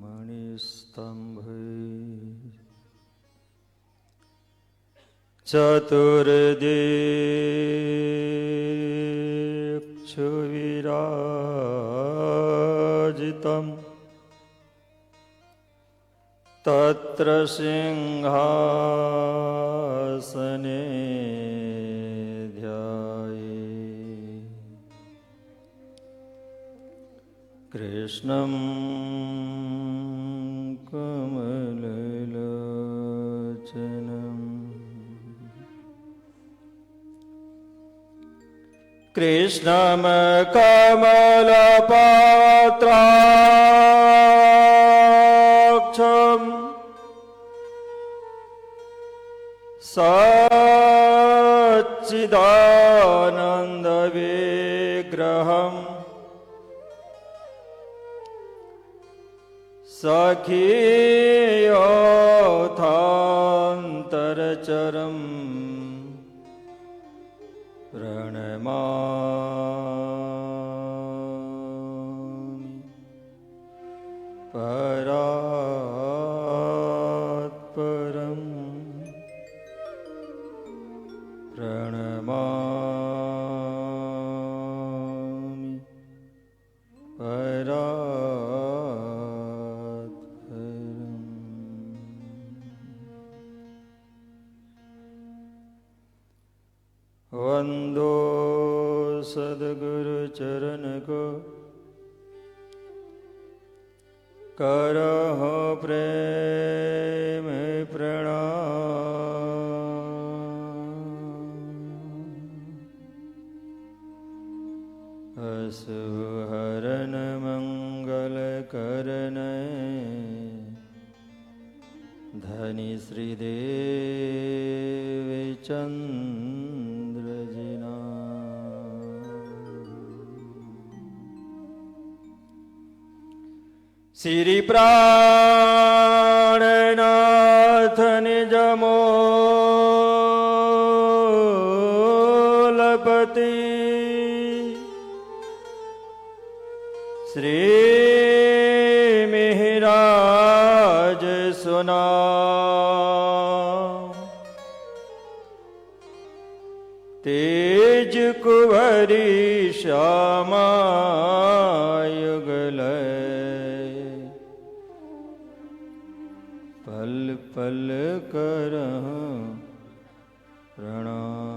मणिस्तंभ चतुर्दिक्षुविराजितम् तत्र सिंहासने कृष्णं कमललोचनं कृष्णं कमलपत्राक्षं सच्चिदानन्दविग्रहम् सखीयोऽथान्तरचरं प्रणमामि परात्परं प्रणमामि वंदो सद्गुरुचरण को करहो प्रेम प्रणाम असुहरन मंगल करन धनि श्रीदेव चंद्र श्री प्राणनाथ निजमोलपति श्री मिहिराज सुना तेज कुंवरी श्यामा युगल पल पल करहु प्रणाम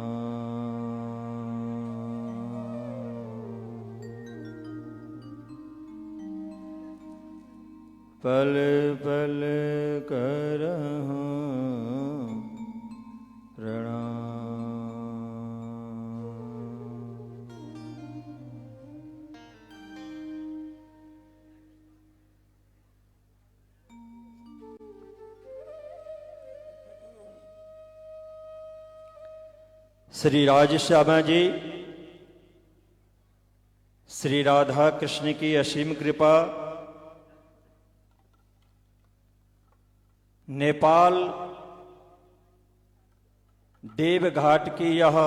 पल पल करहु प्रणाम। श्री राजश्यामा जी, श्री राधा कृष्ण की असीम कृपा, नेपाल देवघाट की यह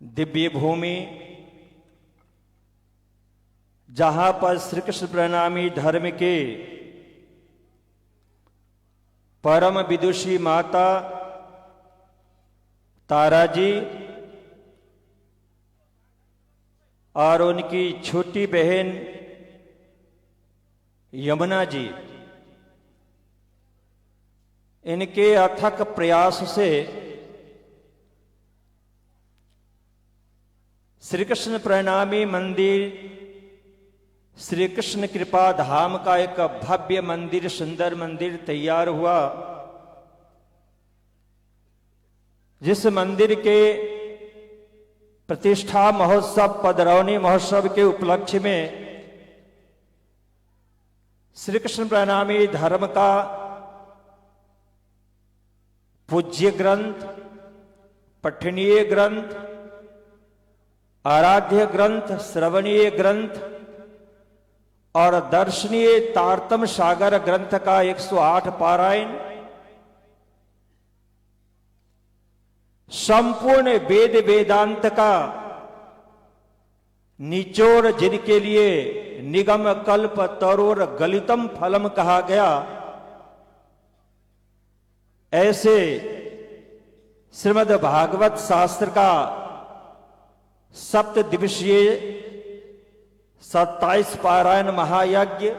दिव्य भूमि, जहां पर श्री कृष्ण प्रणामी धर्म के परम विदुषी माता तारा जी और उनकी छोटी बहन यमुना जी, इनके अथक प्रयास से श्री कृष्ण प्रणामी मंदिर, श्री कृष्ण कृपा धाम का एक भव्य मंदिर, सुंदर मंदिर तैयार हुआ, जिस मंदिर के प्रतिष्ठा महोत्सव, पदरौनी महोत्सव के उपलक्ष्य में श्री कृष्ण प्रणामी धर्म का पूज्य ग्रंथ, पठनीय ग्रंथ, आराध्य ग्रंथ, श्रवणीय ग्रंथ और दर्शनीय तारतम सागर ग्रंथ का 108 पारायण, संपूर्ण वेद वेदांत का निचोड़ जिनके लिए निगम कल्प तरोर गलितम फलम कहा गया, ऐसे श्रीमद् भागवत शास्त्र का सप्त दिवसीय 27 पारायण महायज्ञ,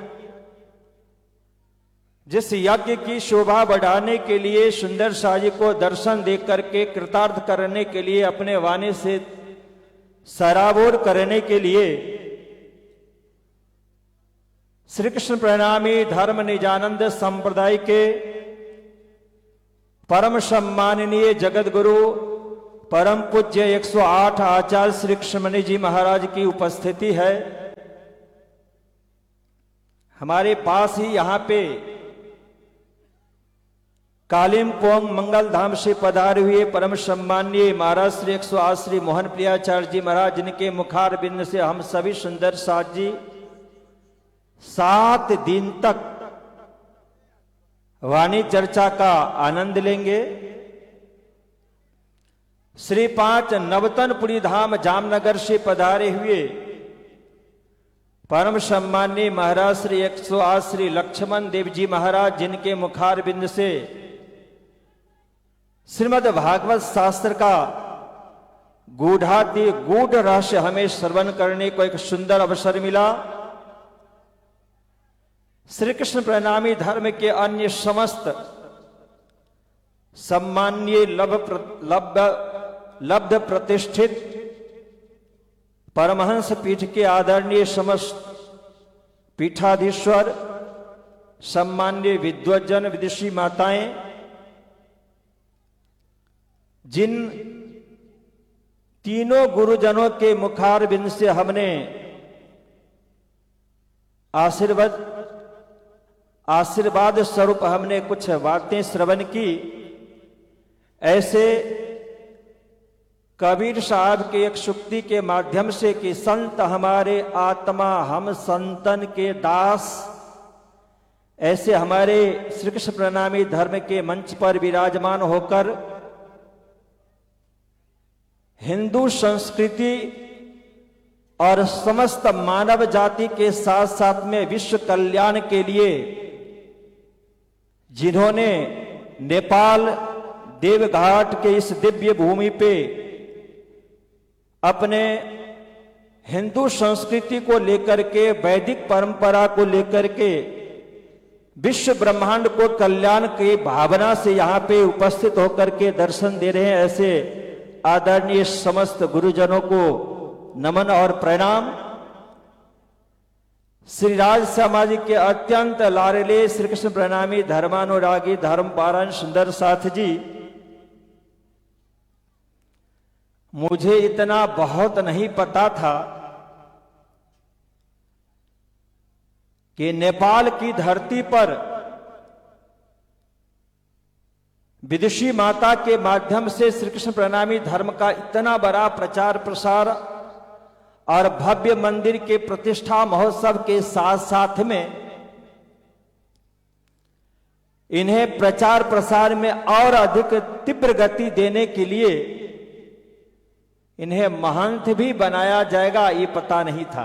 जिस यज्ञ की शोभा बढ़ाने के लिए सुंदर साजी को दर्शन देकर के कृतार्थ करने के लिए, अपने वाणी से सराबोर करने के लिए श्री कृष्ण प्रणामी धर्म निजानंद संप्रदाय के परम सम्माननीय जगत गुरु परम पूज्य 108 आचार्य श्री कृष्णमणि जी महाराज की उपस्थिति है। हमारे पास ही यहाँ पे कालिम्पोंग मंगल धाम से पधारे हुए परम सम्माननीय महाराज श्री 108 श्री मोहन प्रियाचार्य जी महाराज, जिनके मुखार बिंद से हम सभी सुंदर साथ जी 7 दिन तक वाणी चर्चा का आनंद लेंगे। श्री 5 नवतनपुरी धाम जामनगर से पधारे हुए परम सम्माननीय महाराज श्री 108 श्री लक्ष्मण देव जी महाराज, जिनके मुखार बिंद से श्रीमद् भागवत शास्त्र का गूढ़ाति गूढ़ रहस्य हमें श्रवण करने को एक सुंदर अवसर मिला। श्री कृष्ण प्रणामी धर्म के अन्य समस्त सम्माननीय लब्ध प्रतिष्ठित परमहंस पीठ के आदरणीय समस्त पीठाधीश्वर, सम्माननीय विद्वज्जन विदुषी माताएं, जिन तीनों गुरुजनों के मुखार बिंद से हमने आशीर्वाद स्वरूप हमने कुछ बातें श्रवण की, ऐसे कबीर साहब के एक सुक्ति के माध्यम से कि संत हमारे आत्मा हम संतन के दास, ऐसे हमारे श्री कृष्ण प्रणामी धर्म के मंच पर विराजमान होकर हिंदू संस्कृति और समस्त मानव जाति के साथ साथ में विश्व कल्याण के लिए जिन्होंने नेपाल देवघाट के इस दिव्य भूमि पे अपने हिंदू संस्कृति को लेकर के, वैदिक परंपरा को लेकर के विश्व ब्रह्मांड को कल्याण की भावना से यहाँ पे उपस्थित होकर के दर्शन दे रहे हैं, ऐसे आदरणीय समस्त गुरुजनों को नमन और प्रणाम। श्री राज सामाजिक के अत्यंत लाडले श्री कृष्ण प्रणामी धर्मानुरागी धर्मपारायण सुंदर साथ जी, मुझे इतना बहुत नहीं पता था कि नेपाल की धरती पर विदुषी माता के माध्यम से श्री कृष्ण प्रणामी धर्म का इतना बड़ा प्रचार प्रसार और भव्य मंदिर के प्रतिष्ठा महोत्सव के साथ साथ में इन्हें प्रचार प्रसार में और अधिक तीव्र गति देने के लिए इन्हें महंत भी बनाया जाएगा, ये पता नहीं था।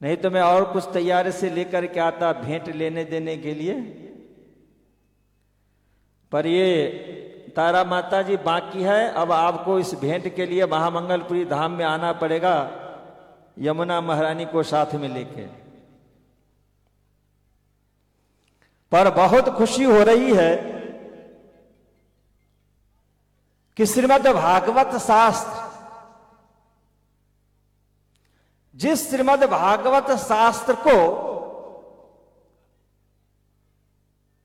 नहीं तो मैं और कुछ तैयारी से लेकर के आता भेंट लेने देने के लिए, पर ये तारा माता जी बाकी है। अब आपको इस भेंट के लिए महामंगलपुरी धाम में आना पड़ेगा, यमुना महारानी को साथ में लेके। पर बहुत खुशी हो रही है कि श्रीमद् भागवत शास्त्र, जिस श्रीमद् भागवत शास्त्र को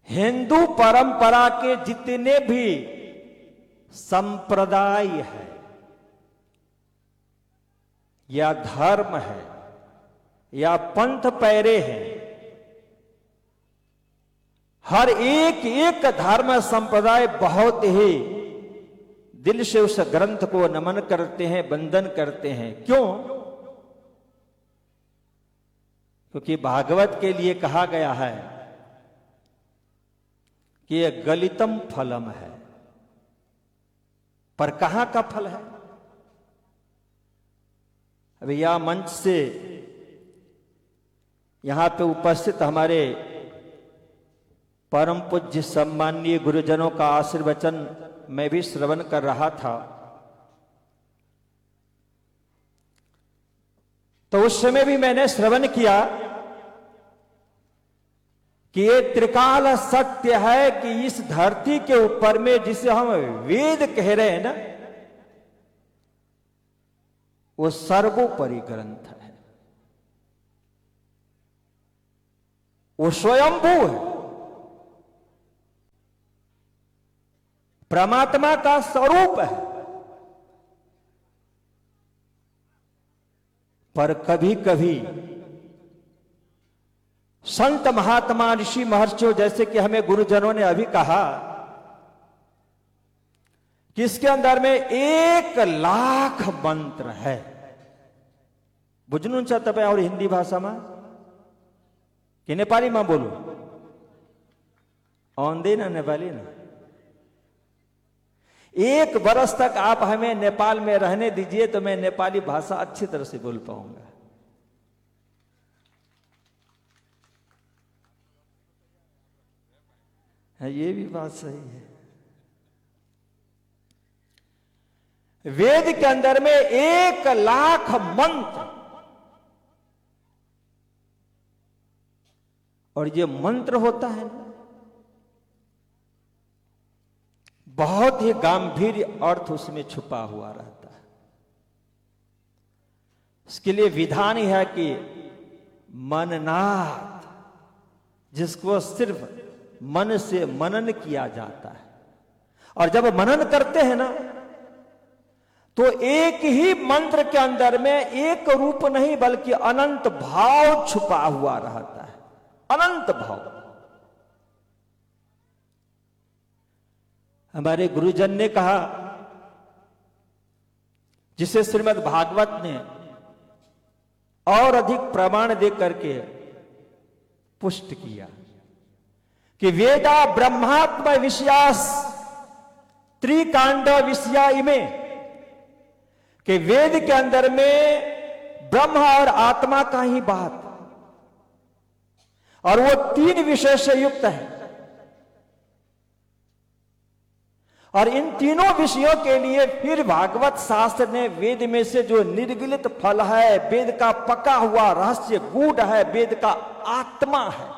हिंदू परंपरा के जितने भी संप्रदाय है या धर्म है या पंथ पैरे हैं, हर एक एक धर्म संप्रदाय बहुत ही दिल से उस ग्रंथ को नमन करते हैं, वंदन करते हैं। क्यों? क्योंकि भागवत के लिए कहा गया है कि यह गलितम फलम है। पर कहां का फल है? अभी यह मंच से यहां पे उपस्थित हमारे परम पूज्य सम्माननीय गुरुजनों का आशीर्वचन मैं भी श्रवण कर रहा था, तो उस समय भी मैंने श्रवण किया कि ये त्रिकाल सत्य है कि इस धरती के ऊपर में जिसे हम वेद कह रहे हैं ना, वो सर्वोपरि ग्रंथ है, वो स्वयंभू है, परमात्मा का स्वरूप है। पर कभी कभी संत महात्मा ऋषि महर्षियों जैसे कि हमें गुरुजनों ने अभी कहा कि इसके अंदर में 1,00,000 मंत्र है। बुझनु चाहता और हिंदी भाषा में कि नेपाली में बोलू औंदे ना नेपाली ना। 1 वर्ष तक आप हमें नेपाल में रहने दीजिए तो मैं नेपाली भाषा अच्छी तरह से बोल पाऊंगा। ये भी बात सही है। वेद के अंदर में 1,00,000 मंत्र, और ये मंत्र होता है ना, बहुत ही गंभीर अर्थ उसमें छुपा हुआ रहता है। इसके लिए विधान ही है कि मननाथ, जिसको सिर्फ मन से मनन किया जाता है, और जब मनन करते हैं ना तो एक ही मंत्र के अंदर में एक रूप नहीं बल्कि अनंत भाव छुपा हुआ रहता है, अनंत भाव। हमारे गुरुजन ने कहा, जिसे श्रीमद् भागवत ने और अधिक प्रमाण दे करके पुष्ट किया कि वेदा ब्रह्मात्म विषयास त्रिकांड विषया इमे, कि वेद के अंदर में ब्रह्म और आत्मा का ही बात, और वो 3 विषय से युक्त है, और इन तीनों विषयों के लिए फिर भागवत शास्त्र ने वेद में से जो निर्गलित फल है, वेद का पका हुआ रहस्य गूढ़ है, वेद का आत्मा है,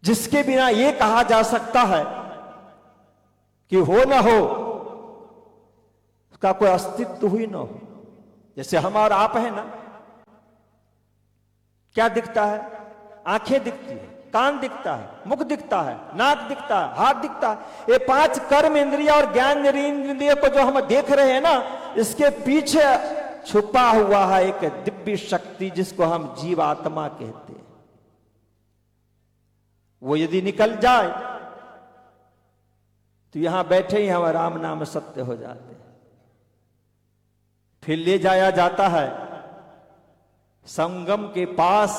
जिसके बिना यह कहा जा सकता है कि हो ना हो उसका कोई अस्तित्व ही ना हो। जैसे हम और आप है ना, क्या दिखता है? आंखें दिखती है, कान दिखता है, मुख दिखता है, नाक दिखता है, हाथ दिखता है। ये 5 कर्म इंद्रिय और ज्ञान इंद्रिय को जो हम देख रहे हैं ना, इसके पीछे छुपा हुआ है एक दिव्य शक्ति जिसको हम जीवात्मा कहते हैं। वो यदि निकल जाए तो यहां बैठे ही हम राम नाम सत्य हो जाते हैं। फिर ले जाया जाता है संगम के पास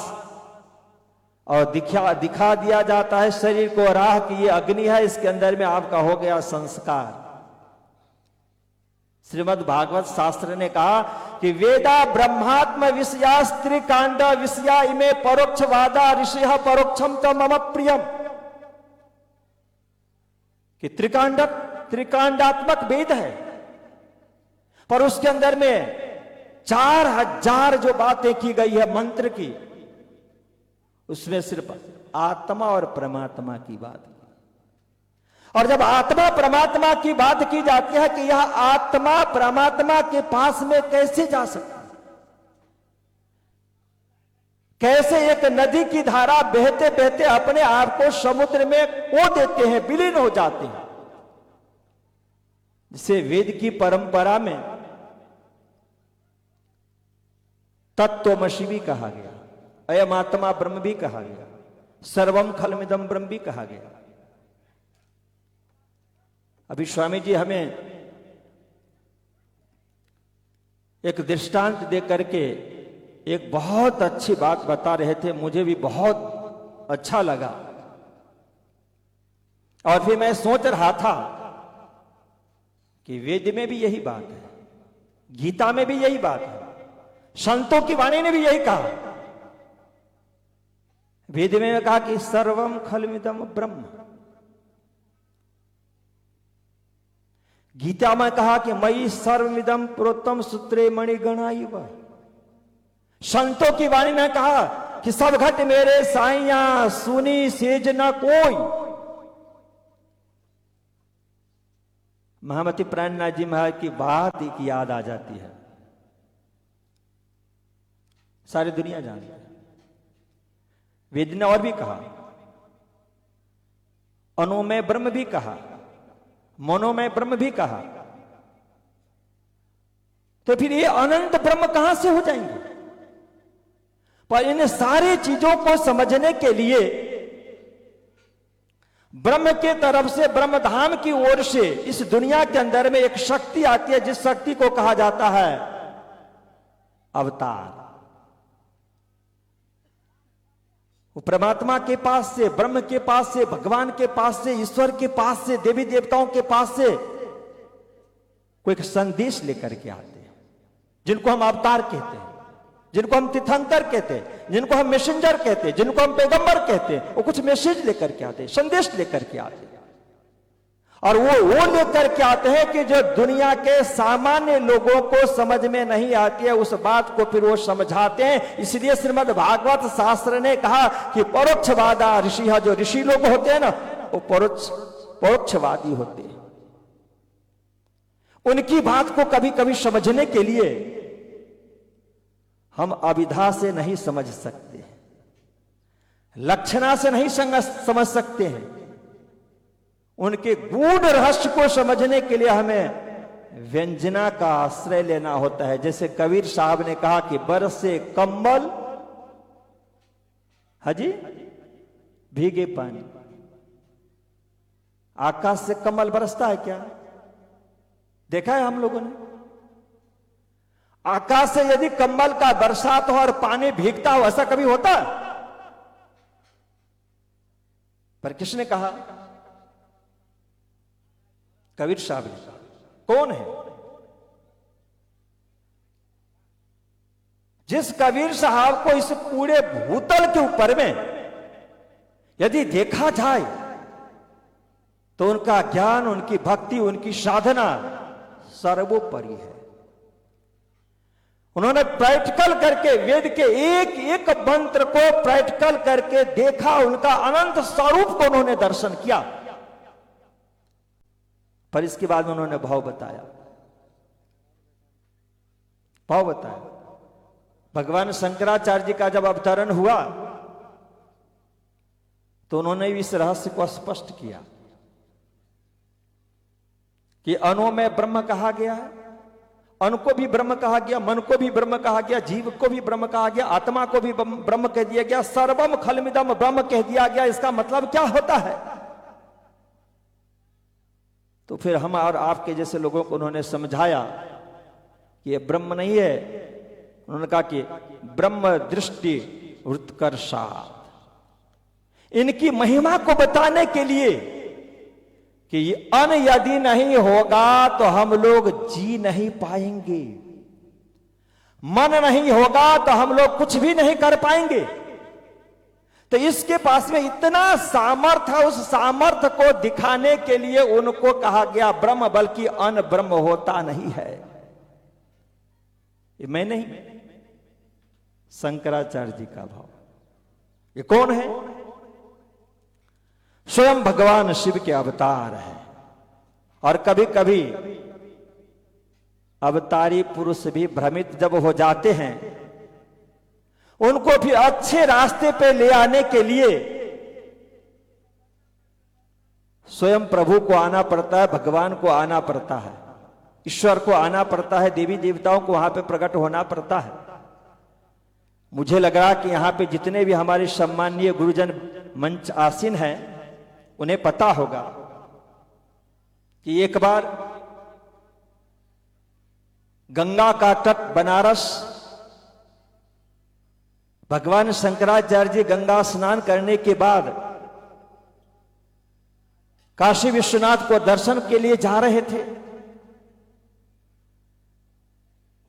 और दिखा दिया जाता है शरीर को राह कि ये अग्नि है, इसके अंदर में आपका हो गया संस्कार। श्रीमद् भागवत शास्त्र ने कहा कि वेदा ब्रह्मात्म विषया त्रिकांड विषया इमे परोक्षवादा ऋषि परोक्षम तो मम प्रियम, कि त्रिकांडात्मक वेद है, पर उसके अंदर में 4000 जो बातें की गई है मंत्र की, उसमें सिर्फ आत्मा और परमात्मा की बात। और जब आत्मा परमात्मा की बात की जाती है कि यह आत्मा परमात्मा के पास में कैसे जा सकता है, कैसे एक नदी की धारा बहते बहते अपने आप को समुद्र में खो देते हैं, विलीन हो जाते हैं, जिसे वेद की परंपरा में तत्वमसि भी कहा गया, अयम आत्मा ब्रह्म भी कहा गया, सर्वम खलमिदम ब्रह्म भी कहा गया। अभी स्वामी जी हमें एक दृष्टांत दे करके एक बहुत अच्छी बात बता रहे थे, मुझे भी बहुत अच्छा लगा। और फिर मैं सोच रहा था कि वेद में भी यही बात है गीता में भी यही बात है, संतों की वाणी ने भी यही कहा। वेद में कहा कि सर्वम खलमिदम ब्रह्म। गीता में कहा कि मई सर्वमिदम पुरुषोत्तम सूत्रे मणिगणा इव। संतों की वाणी में कहा कि सब घट मेरे साइया सुनी सेज न कोई। महामती प्राणनाथ जी महाराज की बात एक याद आ जाती है, सारी दुनिया जानती है। वेद ने और भी कहा, अणुमय ब्रह्म भी कहा, मनोमय ब्रह्म भी कहा। तो फिर ये अनंत ब्रह्म कहां से हो जाएंगे? पर इन सारी चीजों को समझने के लिए ब्रह्म के तरफ से, ब्रह्म धाम की ओर से इस दुनिया के अंदर में एक शक्ति आती है, जिस शक्ति को कहा जाता है अवतार। वो परमात्मा के पास से, ब्रह्म के पास से, भगवान के पास से, ईश्वर के पास से, देवी देवताओं के पास से कोई एक संदेश लेकर के आते हैं, जिनको हम अवतार कहते हैं, जिनको हम तीर्थंकर कहते हैं, जिनको हम मैसेंजर कहते हैं, जिनको हम पैगंबर कहते हैं। वो कुछ मैसेज लेकर के आते हैं, संदेश लेकर के आते हैं। और वो लेकर के आते हैं कि जो दुनिया के सामान्य लोगों को समझ में नहीं आती है, उस बात को फिर वो समझाते हैं। इसलिए श्रीमद् भागवत शास्त्र ने कहा कि परोक्षवादा ऋषि, जो ऋषि लोग होते हैं ना, वो परोक्षवादी होते हैं। उनकी बात को कभी कभी समझने के लिए हम अविधा से नहीं समझ सकते, लक्षणा से नहीं समझ सकते हैं। उनके गूढ़ रहस्य को समझने के लिए हमें व्यंजना का आश्रय लेना होता है। जैसे कबीर साहब ने कहा कि बरसे कंबल, हाजी भीगे पानी। आकाश से कमल बरसता है क्या? देखा है हम लोगों ने? आकाश से यदि कमल का बरसात हो और पानी भीगता हो, ऐसा कभी होता? पर किसने कहा? कबीर साहब ने कहा। कौन है? जिस कबीर साहब को इस पूरे भूतल के ऊपर में यदि देखा जाए तो उनका ज्ञान, उनकी भक्ति, उनकी साधना सर्वोपरि है। उन्होंने प्रैक्टिकल करके वेद के एक एक मंत्र को प्रैक्टिकल करके देखा, उनका अनंत स्वरूप को उन्होंने दर्शन किया। पर इसके बाद उन्होंने भाव बताया, भाव बताया। भगवान शंकराचार्य जी का जब अवतरण हुआ तो उन्होंने इस रहस्य को स्पष्ट किया कि अणु में ब्रह्म कहा गया है, अणु को भी ब्रह्म कहा गया, मन को भी ब्रह्म कहा गया, जीव को भी ब्रह्म कहा गया, आत्मा को भी ब्रह्म कह दिया गया, सर्वम खलमिदम ब्रह्म कह दिया गया। इसका मतलब क्या होता है? तो फिर हम और आपके जैसे लोगों को उन्होंने समझाया कि ये ब्रह्म नहीं है। उन्होंने कहा कि ब्रह्म दृष्टि उत्कर्षात्, इनकी महिमा को बताने के लिए कि ये अन्न यदि नहीं होगा तो हम लोग जी नहीं पाएंगे, मन नहीं होगा तो हम लोग कुछ भी नहीं कर पाएंगे। तो इसके पास में इतना सामर्थ्य है, उस सामर्थ्य को दिखाने के लिए उनको कहा गया ब्रह्म, बल्कि अन्न ब्रह्म होता नहीं है। ये मैं नहीं, शंकराचार्य जी का भाव। ये कौन है? स्वयं भगवान शिव के अवतार है। और कभी कभी अवतारी पुरुष भी भ्रमित जब हो जाते हैं, उनको फिर अच्छे रास्ते पे ले आने के लिए स्वयं प्रभु को आना पड़ता है, भगवान को आना पड़ता है, ईश्वर को आना पड़ता है, देवी देवताओं को वहां पे प्रकट होना पड़ता है। मुझे लग रहा कि यहां पे जितने भी हमारे सम्माननीय गुरुजन मंच आसीन हैं, उन्हें पता होगा कि एक बार गंगा का तट बनारस, भगवान शंकराचार्य जी गंगा स्नान करने के बाद काशी विश्वनाथ को दर्शन के लिए जा रहे थे।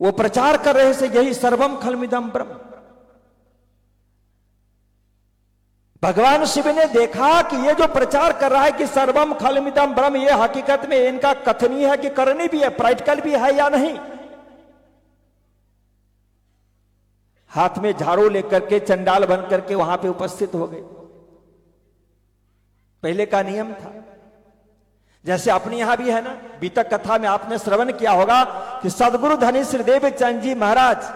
वो प्रचार कर रहे थे यही सर्वम खलमिदम ब्रह्म। भगवान शिव ने देखा कि ये जो प्रचार कर रहा है कि सर्वम खलमिदम ब्रह्म, ये हकीकत में इनका कथनी है कि करनी भी है, प्रैक्टिकल भी है या नहीं। हाथ में झाड़ू लेकर के चंडाल बन करके वहां पे उपस्थित हो गए। पहले का नियम था, जैसे अपने यहां भी है ना, बीतक कथा में आपने श्रवण किया होगा कि सदगुरु धनी श्रीदेव चंद जी महाराज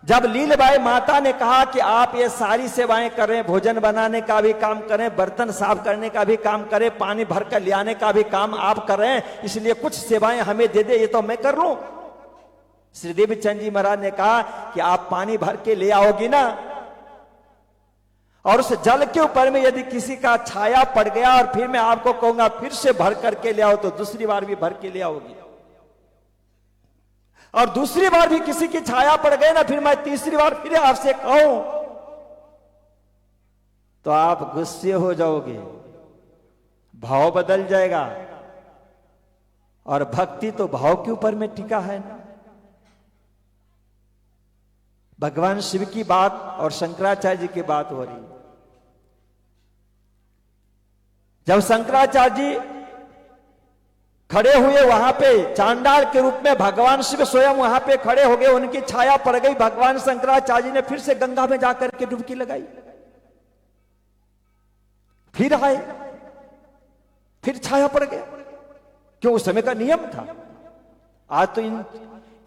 जब लीलबाई माता ने कहा कि आप ये सारी सेवाएं करें, भोजन बनाने का भी काम करें, बर्तन साफ करने का भी काम करें, पानी भरकर ले आने का भी काम आप करें, इसलिए कुछ सेवाएं हमें दे दे, ये तो मैं कर लूं। श्रीदेव चंद जी महाराज ने कहा कि आप पानी भर के ले आओगी ना, और उस जल के ऊपर में यदि किसी का छाया पड़ गया और फिर मैं आपको कहूंगा फिर से भर करके ले आओ, तो दूसरी बार भी भर के ले आओगी। और दूसरी बार भी किसी की छाया पड़ गई ना, फिर मैं तीसरी बार फिर आपसे कहूं तो आप गुस्से हो जाओगे, भाव बदल जाएगा। और भक्ति तो भाव के ऊपर में टिका है ना। भगवान शिव की बात और शंकराचार्य जी की बात हो रही। जब शंकराचार्य जी खड़े हुए वहां पे चांडाल के रूप में, भगवान शिव स्वयं वहां पे खड़े हो गए, उनकी छाया पड़ गई। भगवान शंकराचार्य जी ने फिर से गंगा में जाकर के डुबकी लगाई, फिर आए, फिर छाया पड़ गया। क्यों? उस समय का नियम था। आज तो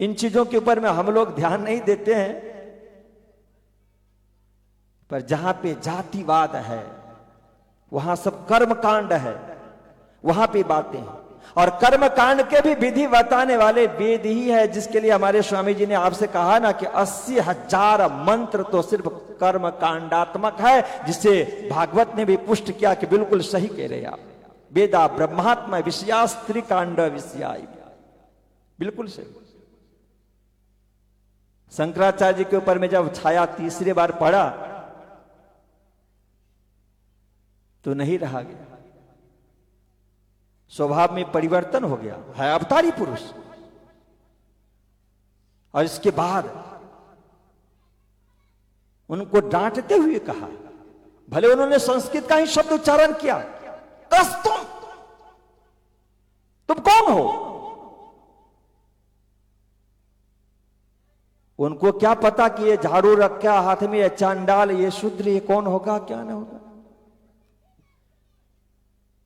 इन चीजों के ऊपर में हम लोग ध्यान नहीं देते हैं, पर जहां पे जातिवाद है वहां सब कर्म कांड है, वहां पे बातें हैं। और कर्म कांड के भी विधि बताने वाले वेद ही है, जिसके लिए हमारे स्वामी जी ने आपसे कहा ना कि 80,000 मंत्र तो सिर्फ कर्म कांडात्मक है, जिसे भागवत ने भी पुष्ट किया कि बिल्कुल सही कह रहे आप। वेदा ब्रह्मात्मा विषया स्त्री कांड विषयाई, बिल्कुल सही। शंकराचार्य जी के ऊपर में जब छाया तीसरी बार पड़ा तो नहीं रहा गया, स्वभाव में परिवर्तन हो गया, है अवतारी पुरुष। और इसके बाद उनको डांटते हुए कहा, भले उन्होंने संस्कृत का ही शब्द उच्चारण किया, कस तुम कौन हो? उनको क्या पता कि ये झाड़ू रखा हाथ में, ये चांडाल, ये शूद्र, ये कौन होगा क्या नहीं होगा।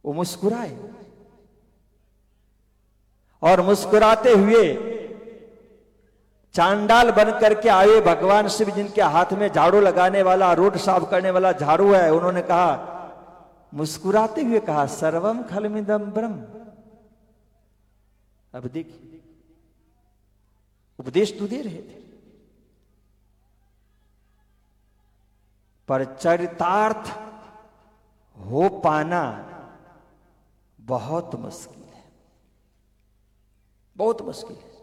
वो मुस्कुराए और मुस्कुराते हुए चांडाल बन करके आए भगवान शिव, जिनके हाथ में झाड़ू लगाने वाला, रोड साफ करने वाला झाड़ू है। उन्होंने कहा, मुस्कुराते हुए कहा, सर्वम खलमिदम ब्रह्म। अब देखिए, उपदेश तो दे रहे थे, पर चरितार्थ हो पाना बहुत मुश्किल है, बहुत मुश्किल है।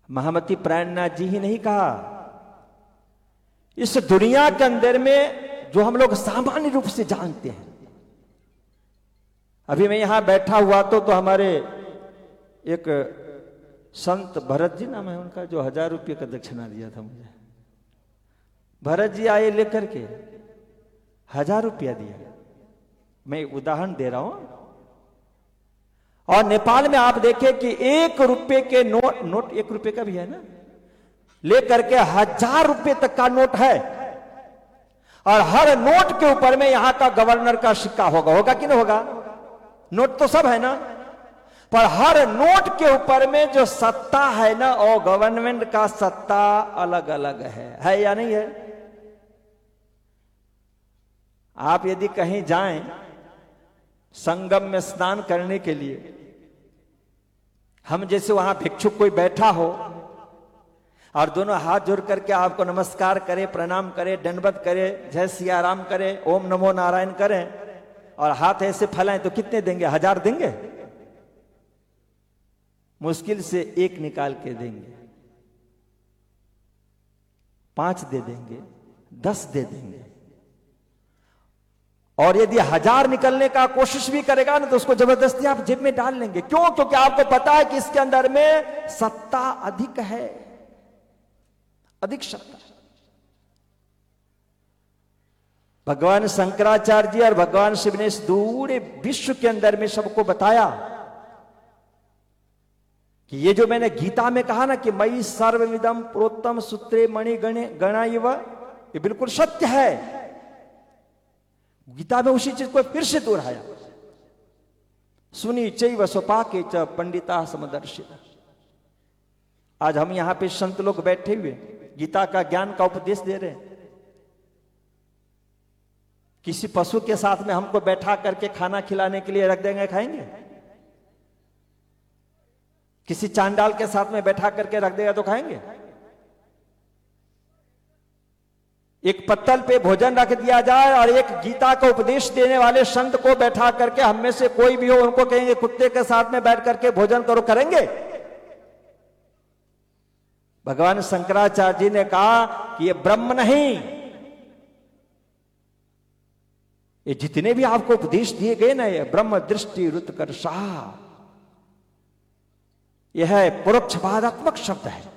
महामती प्राणनाथ जी ही नहीं कहा, इस दुनिया के अंदर में जो हम लोग सामान्य रूप से जानते हैं। अभी मैं यहां बैठा हुआ तो हमारे एक संत भरत जी नाम है उनका, जो 1000 रुपये का दक्षिणा दिया था मुझे। भरत जी आए लेकर के 1000 रुपया दिया, मैं उदाहरण दे रहा हूं। और नेपाल में आप देखें कि 1 रुपये के नोट 1 रुपये का भी है ना, लेकर के 1000 रुपये तक का नोट है। और हर नोट के ऊपर में यहां का गवर्नर का सिक्का होगा कि नहीं होगा? नोट तो सब है ना, पर हर नोट के ऊपर में जो सत्ता है ना, और गवर्नमेंट का सत्ता अलग अलग है या नहीं है? आप यदि कहीं जाएं संगम में स्नान करने के लिए, हम जैसे वहां भिक्षुक कोई बैठा हो और दोनों हाथ जोड़ करके आपको नमस्कार करे, प्रणाम करे, दंडवत करे, जय सिया राम करे, ओम नमो नारायण करें, और हाथ ऐसे फैलाएं, तो कितने देंगे? 1000 देंगे? मुश्किल से 1 निकाल के देंगे, 5 दे देंगे, 10 दे देंगे। और यदि 1000 निकलने का कोशिश भी करेगा ना तो उसको जबरदस्ती आप जेब में डाल लेंगे। क्यों? क्योंकि आपको पता है कि इसके अंदर में सत्ता अधिक है, अधिक सत्ता। भगवान शंकराचार्य जी और भगवान शिव ने इस पूरे विश्व के अंदर में सबको बताया कि ये जो मैंने गीता में कहा ना कि मई सर्वमिदं प्रोत्तम सूत्रे मणि गणा, ये बिल्कुल सत्य है। गीता में उसी चीज को फिर से दोहराया। सुनी चैव स्वपाके च पंडिता समदर्शिता। आज हम यहां पे संत लोग बैठे हुए गीता का ज्ञान का उपदेश दे रहे हैं। किसी पशु के साथ में हमको बैठा करके खाना खिलाने के लिए रख देंगे, खाएंगे? किसी चांडाल के साथ में बैठा करके रख देगा तो खाएंगे? एक पत्तल पे भोजन रख दिया जाए और एक गीता का उपदेश देने वाले संत को बैठा करके हम में से कोई भी हो उनको कहेंगे कुत्ते के साथ में बैठ करके भोजन करो, करेंगे? भगवान शंकराचार्य जी ने कहा कि ये ब्रह्म नहीं, ये जितने भी आपको उपदेश दिए गए ना, ये ब्रह्म दृष्टि रुतकर्षा, यह है परोक्षवादात्मक शब्द है।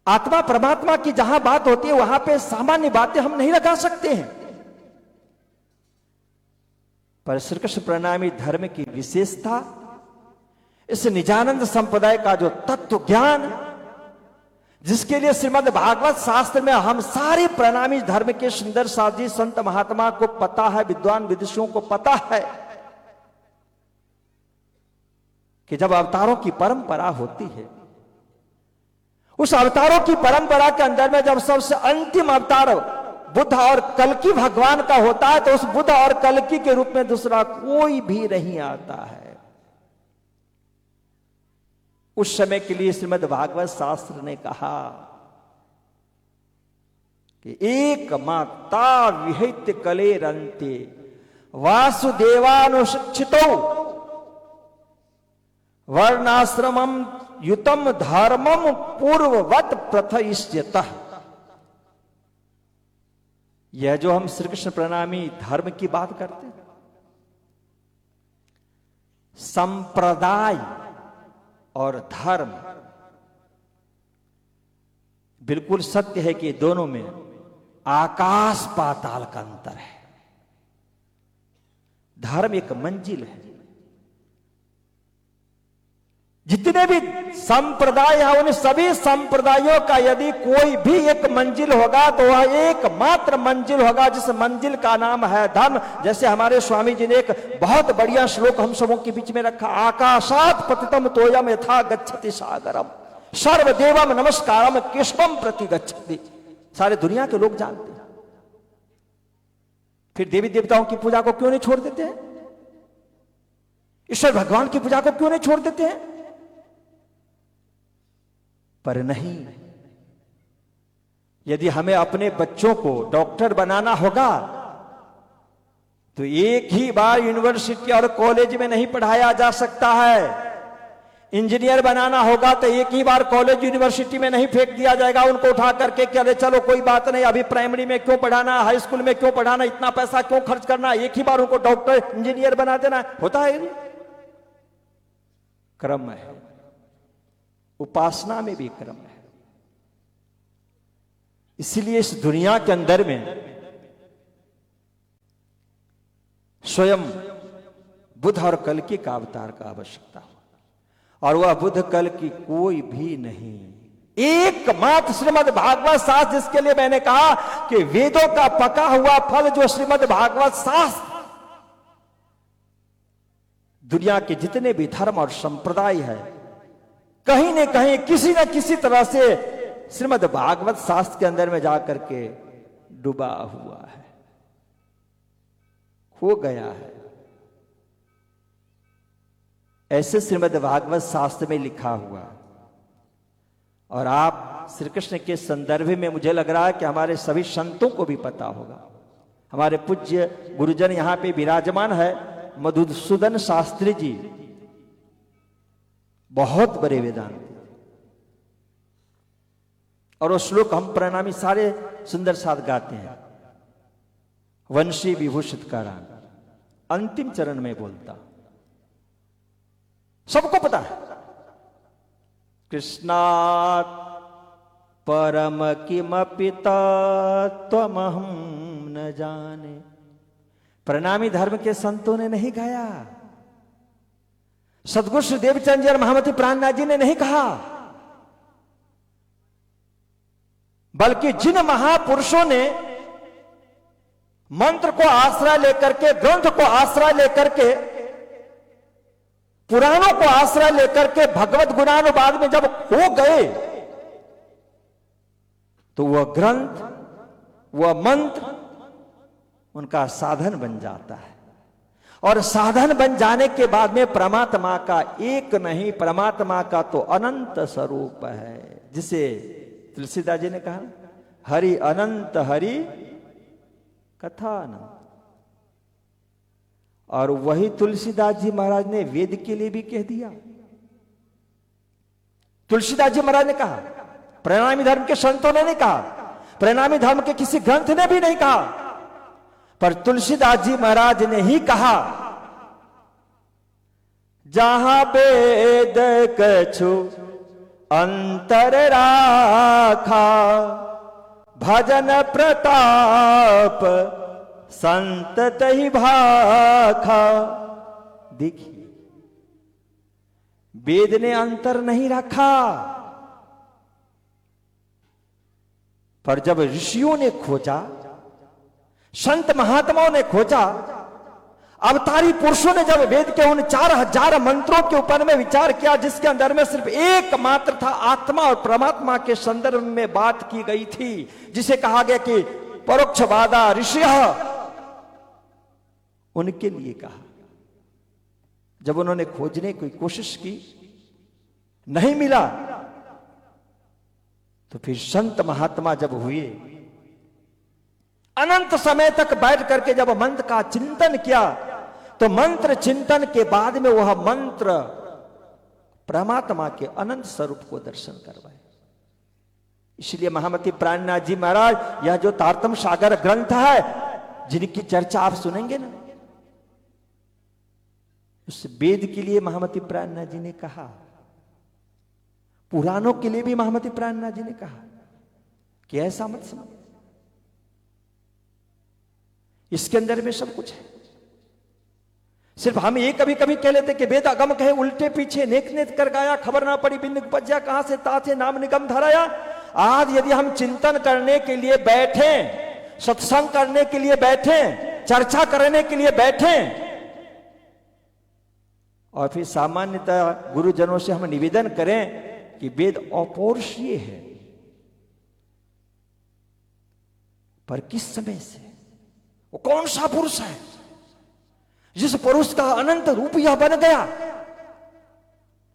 आत्मा परमात्मा की जहां बात होती है वहां पे सामान्य बातें हम नहीं लगा सकते हैं। पर श्री कृष्ण प्रणामी धर्म की विशेषता, इस निजानंद संप्रदाय का जो तत्व ज्ञान, जिसके लिए श्रीमद् भागवत शास्त्र में हम सारे प्रणामी धर्म के सुंदर साधी संत महात्मा को पता है, विद्वान विदुषियों को पता है कि जब अवतारों की परंपरा होती है, उस अवतारों की परंपरा के अंदर में जब सबसे अंतिम अवतार बुद्ध और कल्कि भगवान का होता है तो उस बुद्ध और कल्कि के रूप में दूसरा कोई भी नहीं आता है। उस समय के लिए श्रीमद् भागवत शास्त्र ने कहा कि एक माता विहित कलेरंते वासुदेवानुशिक्षितो वर्णाश्रमम युतम धर्मम पूर्ववत प्रथयिष्यतः। यह जो हम श्री कृष्ण प्रणामी धर्म की बात करते हैं, संप्रदाय और धर्म, बिल्कुल सत्य है कि दोनों में आकाश पाताल का अंतर है। धर्म एक मंजिल है। जितने भी संप्रदाय हैं उन सभी संप्रदायों का यदि कोई भी एक मंजिल होगा तो वह एकमात्र मंजिल होगा जिस मंजिल का नाम है धर्म। जैसे हमारे स्वामी जी ने एक बहुत बढ़िया श्लोक हम सबों के बीच में रखा, आकाशात पतितम तोयम यथा गच्छति सागरम सर्वदेवम नमस्कारम केशवम प्रति गच्छति। सारे दुनिया के लोग जानते हैं। फिर देवी देवताओं की पूजा को क्यों नहीं छोड़ देते हैं? ईश्वर भगवान की पूजा को क्यों नहीं छोड़ देते हैं? पर नहीं, यदि हमें अपने बच्चों को डॉक्टर बनाना होगा तो एक ही बार यूनिवर्सिटी और कॉलेज में नहीं पढ़ाया जा सकता है। इंजीनियर बनाना होगा तो एक ही बार कॉलेज यूनिवर्सिटी में नहीं फेंक दिया जाएगा उनको उठा करके कि अरे चलो कोई बात नहीं, अभी प्राइमरी में क्यों पढ़ाना, हाई स्कूल में क्यों पढ़ाना, इतना पैसा क्यों खर्च करना, एक ही बार उनको डॉक्टर इंजीनियर बना देना। होता है? क्रम है। उपासना में भी क्रम है। इसलिए इस दुनिया के अंदर में स्वयं बुद्ध और कल्कि का अवतार का आवश्यकता हो, और वह बुद्ध कल्कि कोई भी नहीं, एकमात्र श्रीमद् भागवत शास्त्र, जिसके लिए मैंने कहा कि वेदों का पका हुआ फल जो श्रीमद् भागवत शास्त्र, दुनिया के जितने भी धर्म और संप्रदाय है कहीं न कहीं किसी न किसी तरह से श्रीमद् भागवत शास्त्र के अंदर में जाकर के डूबा हुआ है, खो गया है। ऐसे श्रीमद् भागवत शास्त्र में लिखा हुआ। और आप श्री कृष्ण के संदर्भ में मुझे लग रहा है कि हमारे सभी संतों को भी पता होगा। हमारे पूज्य गुरुजन यहां पे विराजमान है, मधुसूदन शास्त्री जी, बहुत बड़े वेदांत, और वो श्लोक हम प्रणामी सारे सुंदर साथ गाते हैं। वंशी विभूषित का राग अंतिम चरण में बोलता, सबको पता है कृष्णात् परम किमपि तत्त्वमहं न जाने। प्रणामी धर्म के संतों ने नहीं गाया, सदगुरु श्री देवचंद जी और महामती प्राणनाथ जी ने नहीं कहा, बल्कि जिन महापुरुषों ने मंत्र को आश्रय लेकर के, ग्रंथ को आश्रय लेकर के, पुराणों को आश्रय लेकर के भगवत गुणानुवाद में जब हो गए, तो वह ग्रंथ, वह मंत्र उनका साधन बन जाता है। और साधन बन जाने के बाद में परमात्मा का एक नहीं, परमात्मा का तो अनंत स्वरूप है, जिसे तुलसीदास जी ने कहा, हरि अनंत हरि कथा अनंत। और वही तुलसीदास जी महाराज ने वेद के लिए भी कह दिया। तुलसीदास जी महाराज ने कहा, प्रणामी धर्म के संतों ने नहीं कहा, प्रणामी धर्म के किसी ग्रंथ ने भी नहीं कहा, पर तुलसीदास जी महाराज ने ही कहा, जहां वेद कछु अंतर राखा, भजन प्रताप संत तहि भाखा। देखिए, वेद ने अंतर नहीं रखा, पर जब ऋषियों ने खोजा, संत महात्माओं ने खोजा, अवतारी पुरुषों ने जब वेद के उन 4000 मंत्रों के ऊपर में विचार किया, जिसके अंदर में सिर्फ एक मात्र था, आत्मा और परमात्मा के संदर्भ में बात की गई थी, जिसे कहा गया कि परोक्षवादा ऋषियः, उनके लिए कहा। जब उन्होंने खोजने की कोशिश की, नहीं मिला, तो फिर संत महात्मा जब हुए, अनंत समय तक बैठ करके जब मंत्र का चिंतन किया, तो मंत्र चिंतन के बाद में वह मंत्र परमात्मा के अनंत स्वरूप को दर्शन करवाए। इसलिए महामती प्राणनाथ जी महाराज, यह जो तारतम सागर ग्रंथ है, जिनकी चर्चा आप सुनेंगे ना, उस वेद के लिए महामती प्राणनाथ जी ने कहा, पुराणों के लिए भी महामती प्राणनाथ जी ने कहा कि ऐसा मत समझ, इसके अंदर में सब कुछ है। सिर्फ हम ये कभी कभी कह लेते कि वेद अगम कहे उल्टे पीछे, नेक नेक कर गाया, खबर ना पड़ी बिंद उपज्या, कहां से ताथे नाम निगम धराया। आज यदि हम चिंतन करने के लिए बैठे, सत्संग करने के लिए बैठे, चर्चा करने के लिए बैठे, और फिर सामान्यतः गुरुजनों से हम निवेदन करें कि वेद अपौरुषीय है, पर किस समय से, वो कौन सा पुरुष है जिस पुरुष का अनंत रूप यह बन गया,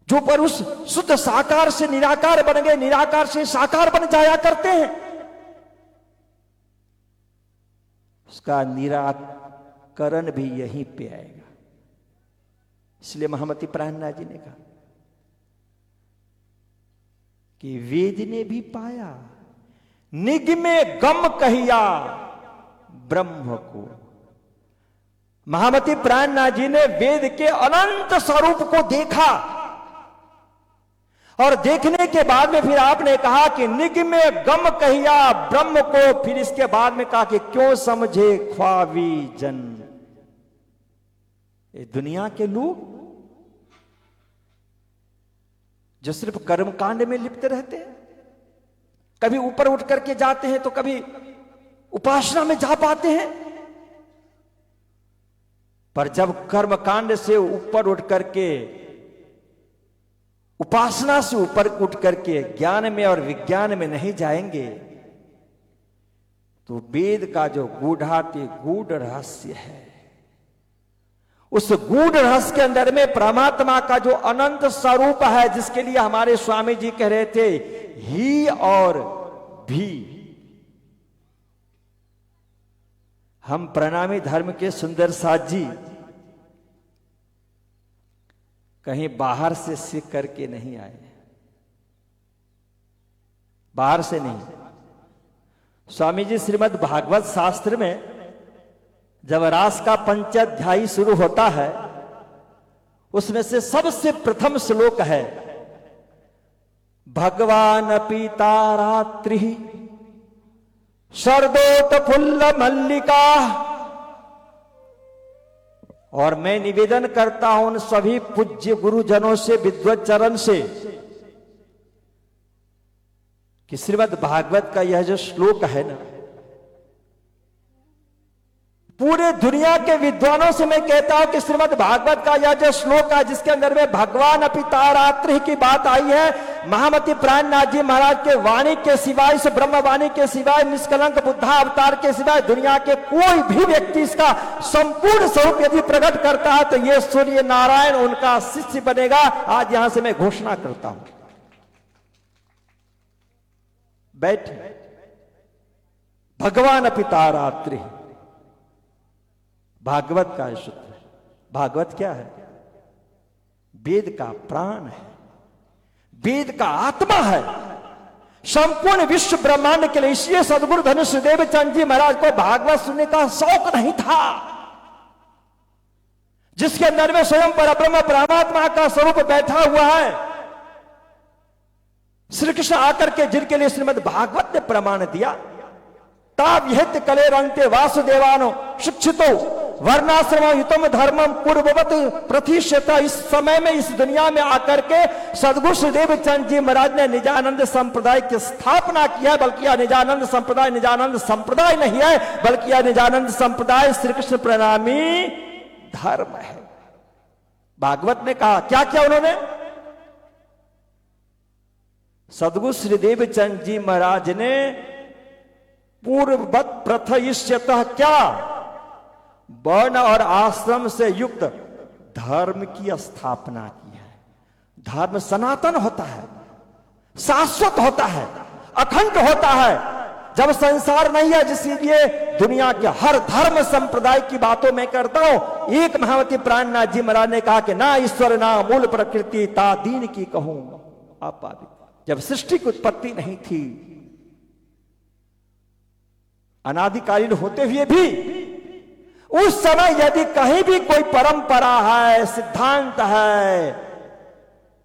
जो पुरुष शुद्ध साकार से निराकार बन गए, निराकार से साकार बन जाया करते हैं, उसका निराकरण भी यहीं पे आएगा। इसलिए महामती प्राणनाथ जी ने कहा कि वेद ने भी पाया, निगमे गम कहिया ब्रह्म को। महामती प्राणनाथ जी ने वेद के अनंत स्वरूप को देखा, और देखने के बाद में फिर आपने कहा कि निगमे गम कहिया ब्रह्म को। फिर इसके बाद में कहा कि क्यों समझे ख्वाबी जन। ये दुनिया के लोग जो सिर्फ कर्मकांड में लिप्त रहते हैं, कभी ऊपर उठ करके जाते हैं तो कभी उपासना में जा पाते हैं, पर जब कर्मकांड से ऊपर उठ करके, उपासना से ऊपर उठ करके ज्ञान में और विज्ञान में नहीं जाएंगे, तो वेद का जो गूढ़ाति गूढ़ रहस्य है, उस गूढ़ रहस्य के अंदर में परमात्मा का जो अनंत स्वरूप है, जिसके लिए हमारे स्वामी जी कह रहे थे ही और भी। हम प्रणामी धर्म के सुंदर साथ जी कहीं बाहर से सीख करके नहीं आए, बाहर से नहीं। स्वामी जी श्रीमद् भागवत शास्त्र में जब रास का पंचाध्यायी शुरू होता है, उसमें से सबसे प्रथम श्लोक है भगवान पिता रात्रि शरदोत फुल्ल मल्लिका। और मैं निवेदन करता हूं उन सभी पूज्य गुरुजनों से, विद्वत चरण से, कि श्रीमद् भागवत का यह जो श्लोक है ना, पूरे दुनिया के विद्वानों से मैं कहता हूं कि श्रीमद् भागवत का यह जो श्लोक है, जिसके अंदर में भगवान पिता रात्रि की बात आई है, महामती प्राणनाथ जी महाराज के वाणी के सिवाय, इस ब्रह्म वाणी के सिवाय, निष्कलंक बुद्धा अवतार के सिवाय दुनिया के कोई भी व्यक्ति इसका संपूर्ण स्वरूप यदि प्रकट करता है तो ये सूर्य नारायण उनका शिष्य बनेगा। आज यहां से मैं घोषणा करता हूं। बैठ भगवान पिता रात्रि, भागवत का सूत्र है। भागवत क्या है? वेद का प्राण है, वेद का आत्मा है, संपूर्ण विश्व ब्रह्मांड के लिए। इसलिए सदगुरु धनुषदेव चंद जी महाराज को भागवत सुनने का शौक नहीं था, जिसके अंदर में स्वयं परब्रह्म परमात्मा का स्वरूप बैठा हुआ है। श्री कृष्ण आकर के जिनके लिए श्रीमद् भागवत ने प्रमाण दिया, ताप यहित कले रंगते वासुदेवानो शिक्षितो वर्णाश्रम युतम धर्मम पूर्ववत प्रतिष्ठित। इस समय में इस दुनिया में आकर के सदगुरु श्रीदेव चंद जी महाराज ने निजानंद संप्रदाय की स्थापना की है। बल्कि यह निजानंद संप्रदाय नहीं है, बल्कि यह निजानंद संप्रदाय श्री कृष्ण प्रणामी धर्म है। भागवत ने कहा क्या क्या उन्होंने? सदगुरु श्रीदेव चंद जी महाराज ने पूर्ववत प्रथयिष्यतः क्या, वर्ण और आश्रम से युक्त धर्म की स्थापना की है। धर्म सनातन होता है, शाश्वत होता है, अखंड होता है। जब संसार नहीं है, जिसलिए दुनिया के हर धर्म संप्रदाय की बातों में करता हूं। एक महामती प्राणनाथ जी महाराज ने कहा कि ना ईश्वर ना मूल प्रकृति ता दीन की कहूं अपादित। जब सृष्टि की उत्पत्ति नहीं थी, अनादिकालीन होते हुए भी, उस समय यदि कहीं भी कोई परंपरा है, सिद्धांत है,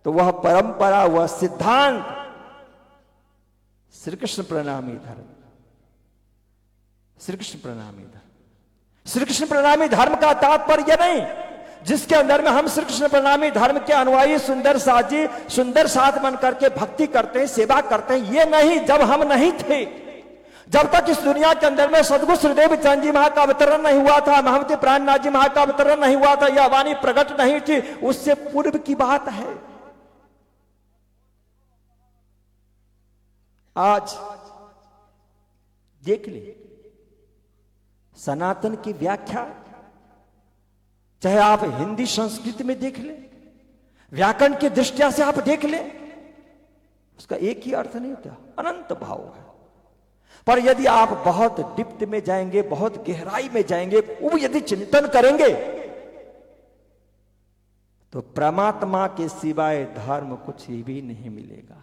तो वह परंपरा, वह सिद्धांत श्री कृष्ण प्रणामी धर्म, श्री कृष्ण प्रणामी धर्म। श्री कृष्ण प्रणामी धर्म का तात्पर्य नहीं जिसके अंदर में हम श्री कृष्ण प्रणामी धर्म के अनुयायी सुंदर साथ जी सुंदर साथ मन करके भक्ति करते हैं, सेवा करते हैं, ये नहीं। जब हम नहीं थे, जब तक इस दुनिया के अंदर में सदगुरु श्रीदेव चंद जी महा का अवतरण नहीं हुआ था, महामती प्राणनाथ जी महा का अवतरण नहीं हुआ था, यह वाणी प्रकट नहीं थी, उससे पूर्व की बात है। आज देख ले सनातन की व्याख्या, चाहे आप हिंदी संस्कृति में देख ले, व्याकरण की दृष्टिया से आप देख ले, उसका एक ही अर्थ नहीं होता, अनंत भाव है। पर यदि आप बहुत डिप्थ में जाएंगे, बहुत गहराई में जाएंगे, वो यदि चिंतन करेंगे, तो परमात्मा के सिवाय धर्म कुछ भी नहीं मिलेगा।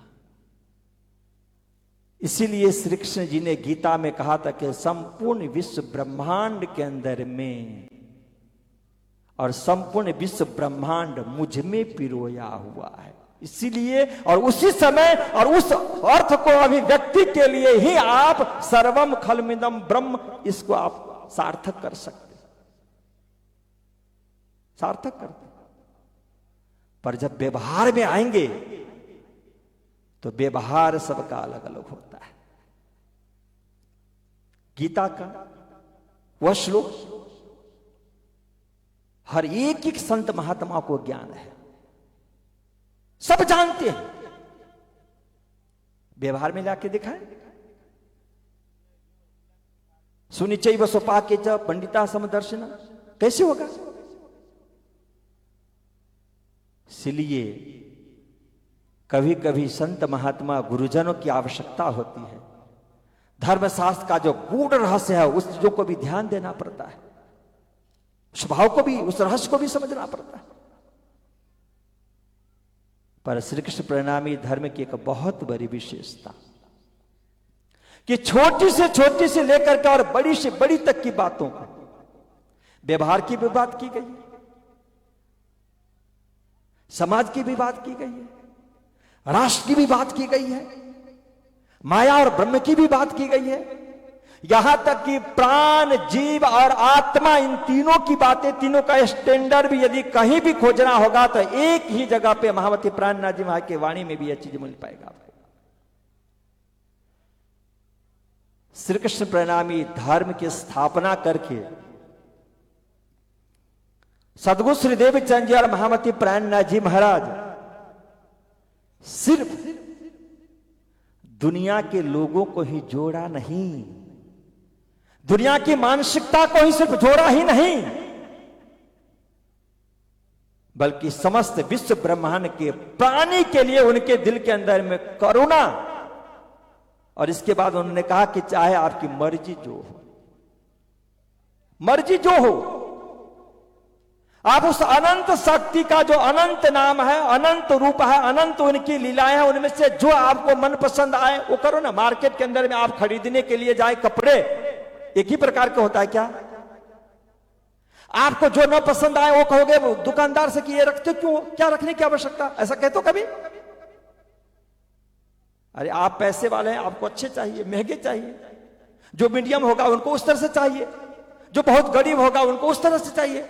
इसीलिए श्री कृष्ण जी ने गीता में कहा था कि संपूर्ण विश्व ब्रह्मांड के अंदर में, और संपूर्ण विश्व ब्रह्मांड मुझ में पिरोया हुआ है। इसीलिए और उसी समय और उस अर्थ को अभिव्यक्ति के लिए ही आप सर्वम खलमिदम ब्रह्म, इसको आप सार्थक कर सकते, सार्थक करते। पर जब व्यवहार में आएंगे तो व्यवहार सबका अलग अलग होता है। गीता का वह श्लोक हर एक एक संत महात्मा को ज्ञान है, सब जानते हैं। व्यवहार में लाके दिखाए, सुनिचय वसोपा के च पंडिता समदर्शन, कैसे होगा? इसलिए कभी कभी संत महात्मा गुरुजनों की आवश्यकता होती है। धर्मशास्त्र का जो गूढ़ रहस्य है, उस चीजों को भी ध्यान देना पड़ता है, स्वभाव को भी, उस रहस्य को भी समझना पड़ता है। पर श्री कृष्ण प्रणामी धर्म की एक बहुत बड़ी विशेषता कि छोटी से लेकर के और बड़ी से बड़ी तक की बातों को व्यवहार की भी बात की गई है, समाज की भी बात की गई है, राष्ट्र की भी बात की गई है, माया और ब्रह्म की भी बात की गई है, यहां तक कि प्राण, जीव और आत्मा, इन तीनों की बातें, तीनों का स्टैंडर्ड भी यदि कहीं भी खोजना होगा तो एक ही जगह पे महामती प्राणनाथ जी महाराज की वाणी में भी यह चीज मिल पाएगा आपको। श्री कृष्ण प्रणामी धर्म की स्थापना करके सदगुरु श्री देवचंद जी और महामती प्राणनाथ जी महाराज सिर्फ दुनिया के लोगों को ही जोड़ा नहीं, दुनिया की मानसिकता को ही सिर्फ जोड़ा ही नहीं, बल्कि समस्त विश्व ब्रह्मांड के प्राणी के लिए उनके दिल के अंदर में करुणा। और इसके बाद उन्होंने कहा कि चाहे आपकी मर्जी जो हो, मर्जी जो हो, आप उस अनंत शक्ति का जो अनंत नाम है, अनंत रूप है, अनंत उनकी लीलाएं हैं, उनमें से जो आपको मन पसंद आए वो करो ना। मार्केट के अंदर में आप खरीदने के लिए जाए, कपड़े एक ही प्रकार का होता है क्या? आपको जो न पसंद आए वो कहोगे वो दुकानदार से कि ये रखते क्यों, क्या रखने की आवश्यकता, ऐसा कहते हो कभी? अरे आप पैसे वाले हैं, आपको अच्छे चाहिए, महंगे चाहिए, जो मीडियम होगा उनको उस तरह से चाहिए, जो बहुत गरीब होगा उनको उस तरह से चाहिए।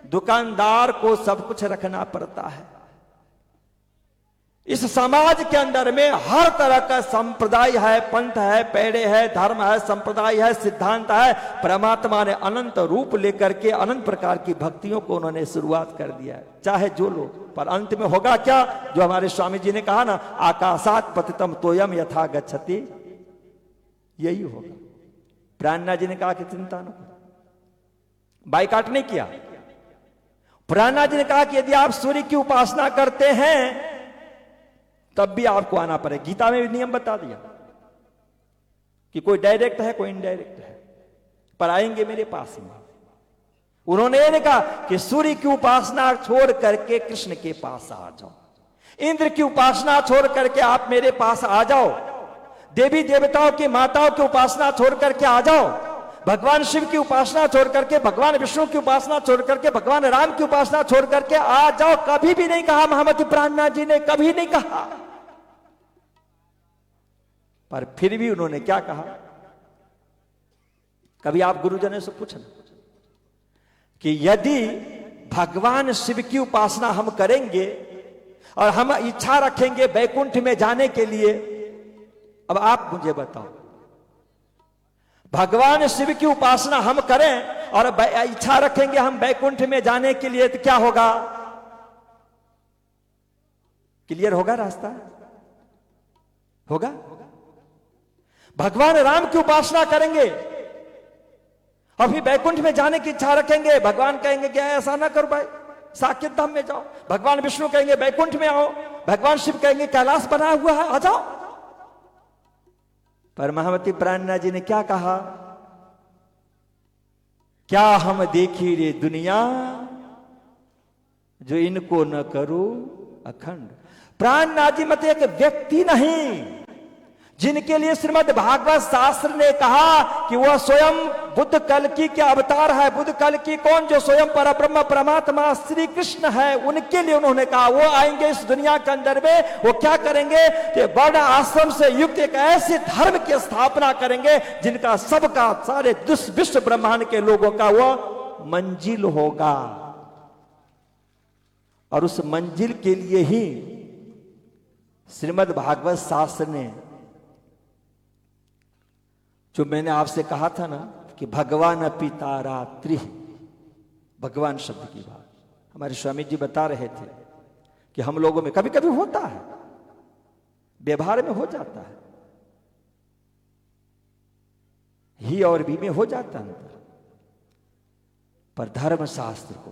दुकानदार को सब कुछ रखना पड़ता है। इस समाज के अंदर में हर तरह का संप्रदाय है, पंथ है, पेड़े है, धर्म है, संप्रदाय है, सिद्धांत है। परमात्मा ने अनंत रूप लेकर के अनंत प्रकार की भक्तियों को उन्होंने शुरुआत कर दिया है, चाहे जो लोग। पर अंत में होगा क्या, जो हमारे स्वामी जी ने कहा ना, आकाशात पतितम तोयम यथा गच्छति, यही होगा। प्राणनाथ जी ने कहा कि चिंता न करो, बाइकाट नहीं किया। प्राणनाथ जी ने कहा कि यदि आप सूर्य की उपासना करते हैं तब भी आपको आना पड़ेगा। गीता में भी नियम बता दिया कि कोई डायरेक्ट है, कोई इनडायरेक्ट है, पर आएंगे मेरे पास में। उन्होंने ये कहा कि सूर्य की उपासना छोड़ करके कृष्ण के पास आ जाओ, इंद्र की उपासना छोड़ करके आप मेरे पास आ जाओ, देवी देवताओं की माताओं की उपासना छोड़ करके आ जाओ, भगवान शिव की उपासना छोड़ करके, भगवान विष्णु की उपासना छोड़ करके, भगवान राम की उपासना छोड़ करके आ जाओ। कभी भी नहीं कहा महामती प्राणनाथ जी ने, कभी नहीं कहा। पर फिर भी उन्होंने क्या कहा, कभी आप गुरुजनों से पूछना कि यदि भगवान शिव की उपासना हम करेंगे और हम इच्छा रखेंगे वैकुंठ में जाने के लिए, अब आप मुझे बताओ, भगवान शिव की उपासना हम करें और इच्छा रखेंगे हम वैकुंठ में जाने के लिए, तो क्या होगा? क्लियर होगा रास्ता? होगा? भगवान राम की उपासना करेंगे और फिर वैकुंठ में जाने की इच्छा रखेंगे, भगवान कहेंगे कि ऐसा ना करो भाई, साकेत धाम में जाओ। भगवान विष्णु कहेंगे वैकुंठ में आओ, भगवान शिव कहेंगे कैलाश बना हुआ है, आ जाओ। पर महामती प्राणनाथ जी ने क्या कहा, क्या हम देखी रे दुनिया जो इनको न करो अखंड। प्राणनाथ जी मत एक व्यक्ति नहीं जिनके लिए श्रीमद् भागवत शास्त्र ने कहा कि वह स्वयं बुद्ध कल्कि के अवतार है। बुद्ध कल्कि कौन? जो स्वयं परब्रह्म परमात्मा श्री कृष्ण है, उनके लिए उन्होंने कहा वो आएंगे इस दुनिया के अंदर में। वो क्या करेंगे कि वर्ण आश्रम से युक्त एक ऐसे धर्म की स्थापना करेंगे जिनका सबका सारे विश्व ब्रह्मांड के लोगों का वो मंजिल होगा। और उस मंजिल के लिए ही श्रीमद् भागवत शास्त्र ने, जो मैंने आपसे कहा था ना कि भगवान पिता त्रि, भगवान शब्द की बात हमारे स्वामी जी बता रहे थे कि हम लोगों में कभी कभी होता है, व्यवहार में हो जाता है, ही और भी में हो जाता है, पर धर्म शास्त्र को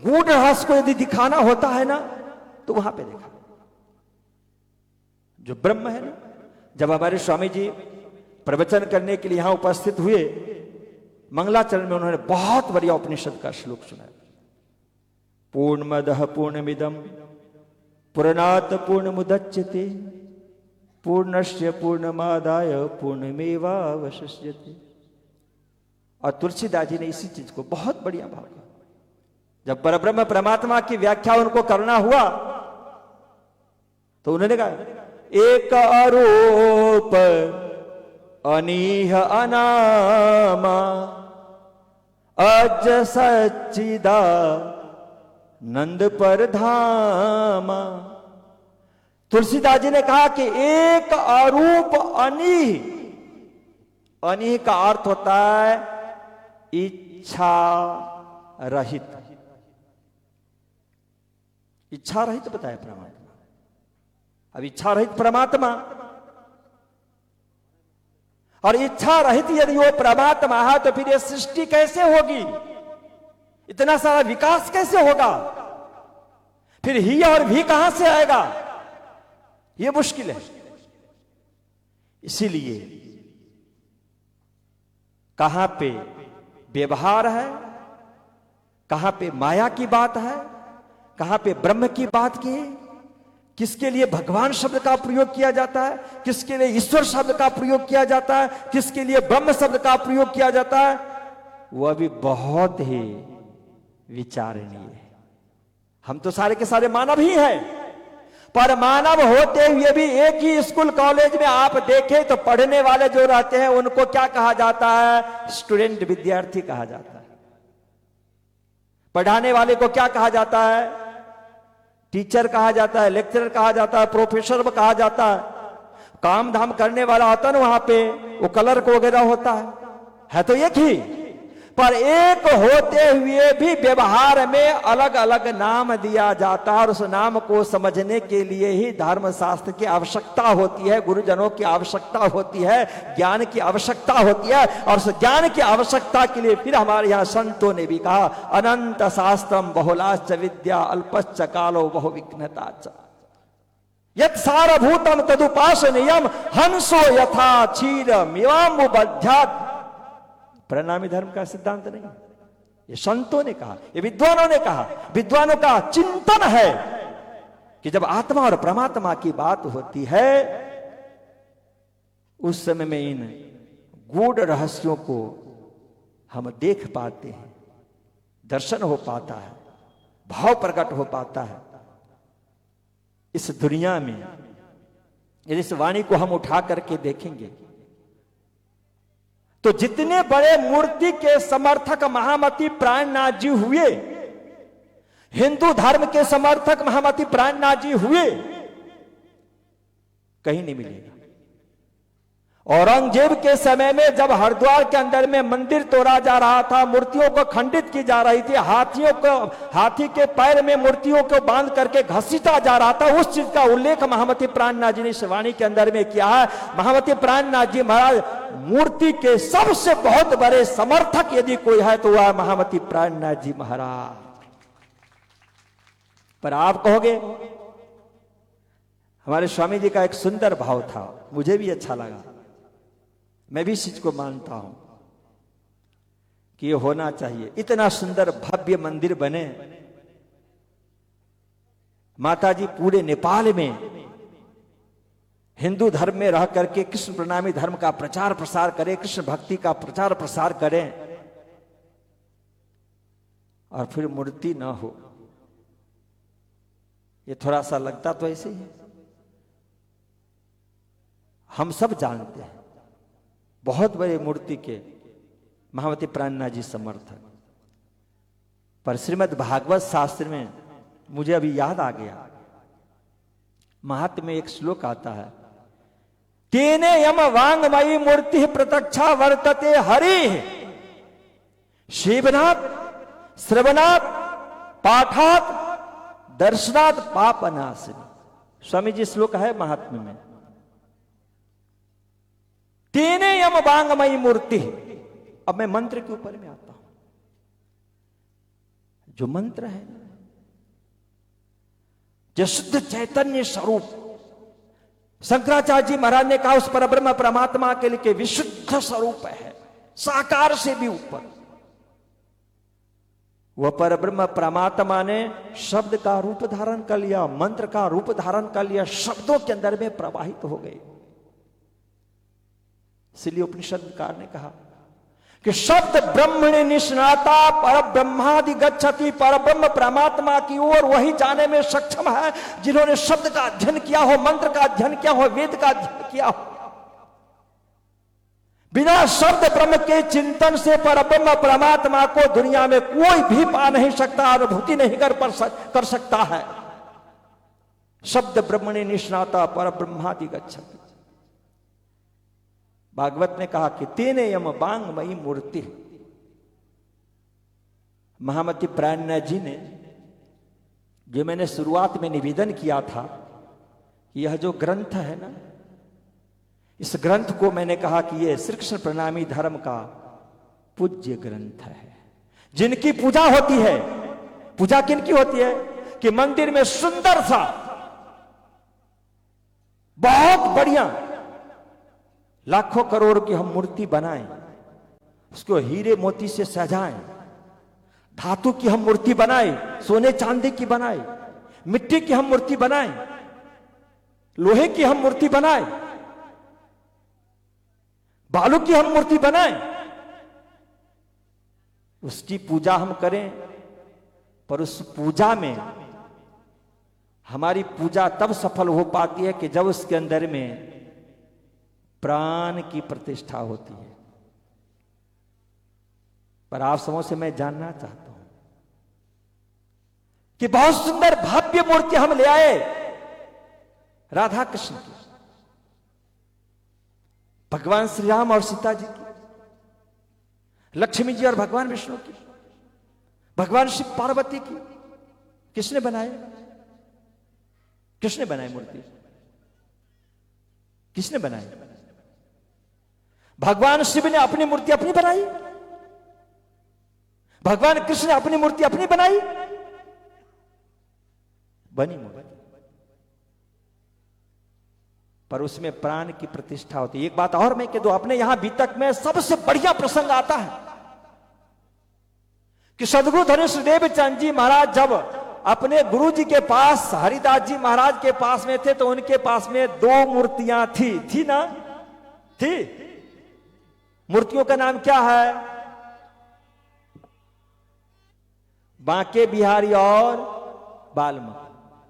गूढ़ रहस्य को यदि दिखाना होता है ना तो वहां पे देखा जो ब्रह्म है ना। जब हमारे स्वामी जी प्रवचन करने के लिए यहां उपस्थित हुए, मंगलाचरण में उन्होंने बहुत बढ़िया उपनिषद का श्लोक सुनाया। पूर्णमदः पूर्णमिदं पूर्णात् पूर्णमुदच्यते पूर्णस्य पूर्णमादाय पूर्णमेवावशिष्यते। और तुलसीदास जी ने इसी चीज को बहुत बढ़िया भाव किया। जब परब्रह्म परमात्मा की व्याख्या उनको करना हुआ तो उन्होंने कहा एक अरूप अनीह अनामा अज सच्चिदा नंद पर धामा। तुलसीदास जी ने कहा कि एक अरूप अनीह, अनीह का अर्थ होता है इच्छा रहित। इच्छा रहित बताया परमात्मा। अब इच्छा रहित परमात्मा और इच्छा रहित यदि वो परमात्मा है तो फिर ये सृष्टि कैसे होगी, इतना सारा विकास कैसे होगा, फिर ही और भी कहां से आएगा, ये मुश्किल है। इसीलिए कहां पे व्यवहार है, कहां पे माया की बात है, कहां पे ब्रह्म की बात की है, किसके लिए भगवान शब्द का प्रयोग किया जाता है, किसके लिए ईश्वर शब्द का प्रयोग किया जाता है, किसके लिए ब्रह्म शब्द का प्रयोग किया जाता है, वह भी बहुत ही विचारणीय है। हम तो सारे के सारे मानव ही हैं, पर मानव होते हुए भी एक ही स्कूल कॉलेज में आप देखें तो पढ़ने वाले जो रहते हैं उनको क्या कहा जाता है, स्टूडेंट, विद्यार्थी कहा जाता है। पढ़ाने वाले को क्या कहा जाता है, टीचर कहा जाता है, लेक्चरर कहा जाता है, प्रोफेसर कहा जाता है। काम धाम करने वाला होता है ना वहां पे, वो क्लर्क वगैरह होता है तो एक ही, पर एक होते हुए भी व्यवहार में अलग अलग नाम दिया जाता है। और उस नाम को समझने के लिए ही धर्म शास्त्र की आवश्यकता होती है, गुरुजनों की आवश्यकता होती है, ज्ञान की आवश्यकता होती है। और उस ज्ञान की आवश्यकता के लिए फिर हमारे यहाँ संतों ने भी कहा अनंत शास्त्रम बहुलाश्च विद्या अल्पश्च कालो बहुविघ्नताच यत् सारभूतम तदुपासनीयम हंसो यथा क्षीरम इवाम्बुबध्यात्। परिणामी धर्म का सिद्धांत नहीं, ये संतों ने कहा, ये विद्वानों ने कहा। विद्वानों का चिंतन है कि जब आत्मा और परमात्मा की बात होती है उस समय में इन गूढ़ रहस्यों को हम देख पाते हैं, दर्शन हो पाता है, भाव प्रकट हो पाता है। इस दुनिया में यदि इस वाणी को हम उठा करके देखेंगे तो जितने बड़े मूर्ति के समर्थक महामती प्राणनाथ जी हुए, हिंदू धर्म के समर्थक महामती प्राणनाथ जी हुए, कहीं नहीं मिलेगा। औरंगजेब के समय में जब हरिद्वार के अंदर में मंदिर तोड़ा जा रहा था, मूर्तियों को खंडित की जा रही थी, हाथी के पैर में मूर्तियों को बांध करके घसीटा जा रहा था, उस चीज का उल्लेख महामती प्राणनाथ जी ने इस वाणी के अंदर में किया है। महामती प्राणनाथ जी महाराज मूर्ति के सबसे बहुत बड़े समर्थक यदि कोई है तो वह महामती प्राणनाथ जी महाराज। पर आप कहोगे, हमारे स्वामी जी का एक सुंदर भाव था, मुझे भी अच्छा लगा, मैं भी इस चीज को मानता हूं कि ये होना चाहिए। इतना सुंदर भव्य मंदिर बने, माताजी पूरे नेपाल में हिंदू धर्म में रह करके कृष्ण प्रणामी धर्म का प्रचार प्रसार करें, कृष्ण भक्ति का प्रचार प्रसार करें, और फिर मूर्ति ना हो, ये थोड़ा सा लगता तो ऐसे ही है। हम सब जानते हैं बहुत बड़े मूर्ति के महामती प्राणनाथ जी समर्थक, पर श्रीमद् भागवत शास्त्र में मुझे अभी याद आ गया, महात्म्य में एक श्लोक आता है, तेने यम वांगमयी मूर्ति प्रत्यक्षा वर्तते हरि सेवनात् श्रवणात् पाठात् दर्शनात् पापनाशिनी। स्वामी जी श्लोक है महात्म्य में, तेने यम वांगमयी मूर्ति। अब मैं मंत्र के ऊपर में आता हूं, जो मंत्र है जो शुद्ध चैतन्य स्वरूप, शंकराचार्य जी महाराज ने कहा उस परब्रह्म परमात्मा के लिए विशुद्ध स्वरूप है, साकार से भी ऊपर। वह परब्रह्म परमात्मा ने शब्द का रूप धारण कर लिया, मंत्र का रूप धारण कर लिया, शब्दों के अंदर में प्रवाहित हो गए। इसलिए उपनिषदकार ने कहा कि शब्द ब्रह्मणि निष्णाता पर ब्रह्मादि गच्छति, पर ब्रह्म परमात्मा की ओर वही जाने में सक्षम है जिन्होंने शब्द का अध्ययन किया हो, मंत्र का अध्ययन किया हो, वेद का अध्ययन किया हो। बिना शब्द ब्रह्म के चिंतन से पर ब्रह्म परमात्मा को दुनिया में कोई भी पा नहीं सकता, अनुभूति नहीं कर सकता है। शब्द ब्रह्मणि निष्णाता पर ब्रह्मादि गच्छति। भागवत ने कहा कि तेने यम बांगमयी मूर्ति। महामती प्राणनाथ जी ने, जो मैंने शुरुआत में निवेदन किया था, यह जो ग्रंथ है ना, इस ग्रंथ को मैंने कहा कि यह श्री कृष्ण प्रणामी धर्म का पूज्य ग्रंथ है। जिनकी पूजा होती है, पूजा किनकी होती है कि मंदिर में सुंदर सा, बहुत बढ़िया, लाखों करोड़ की हम मूर्ति बनाएं, उसको हीरे मोती से सजाएं, धातु की हम मूर्ति बनाएं, सोने चांदी की बनाएं, मिट्टी की हम मूर्ति बनाएं, लोहे की हम मूर्ति बनाएं, बालू की हम मूर्ति बनाएं, उसकी पूजा हम करें। पर उस पूजा में हमारी पूजा तब सफल हो पाती है कि जब उसके अंदर में प्राण की प्रतिष्ठा होती है। पर आप समझो से मैं जानना चाहता हूं कि बहुत सुंदर भव्य मूर्ति हम ले आए राधा कृष्ण की, भगवान श्री राम और सीता जी की, लक्ष्मी जी और भगवान विष्णु की, भगवान शिव पार्वती की। किसने बनाए? किसने बनाई मूर्ति? किसने बनाई? भगवान शिव ने अपनी मूर्ति अपनी बनाई, भगवान कृष्ण ने अपनी मूर्ति अपनी बनाई, बनी मूर्ति, पर उसमें प्राण की प्रतिष्ठा होती है। एक बात और मैं कह दूं, अपने यहां बीतक में सबसे बढ़िया प्रसंग आता है कि सदगुरु धनुष देव चंद जी महाराज जब अपने गुरु जी के पास, हरिदास जी महाराज के पास में थे, तो उनके पास में दो मूर्तियां थी ना? थी। मूर्तियों का नाम क्या है? बांके बिहारी और बालमुकुंद।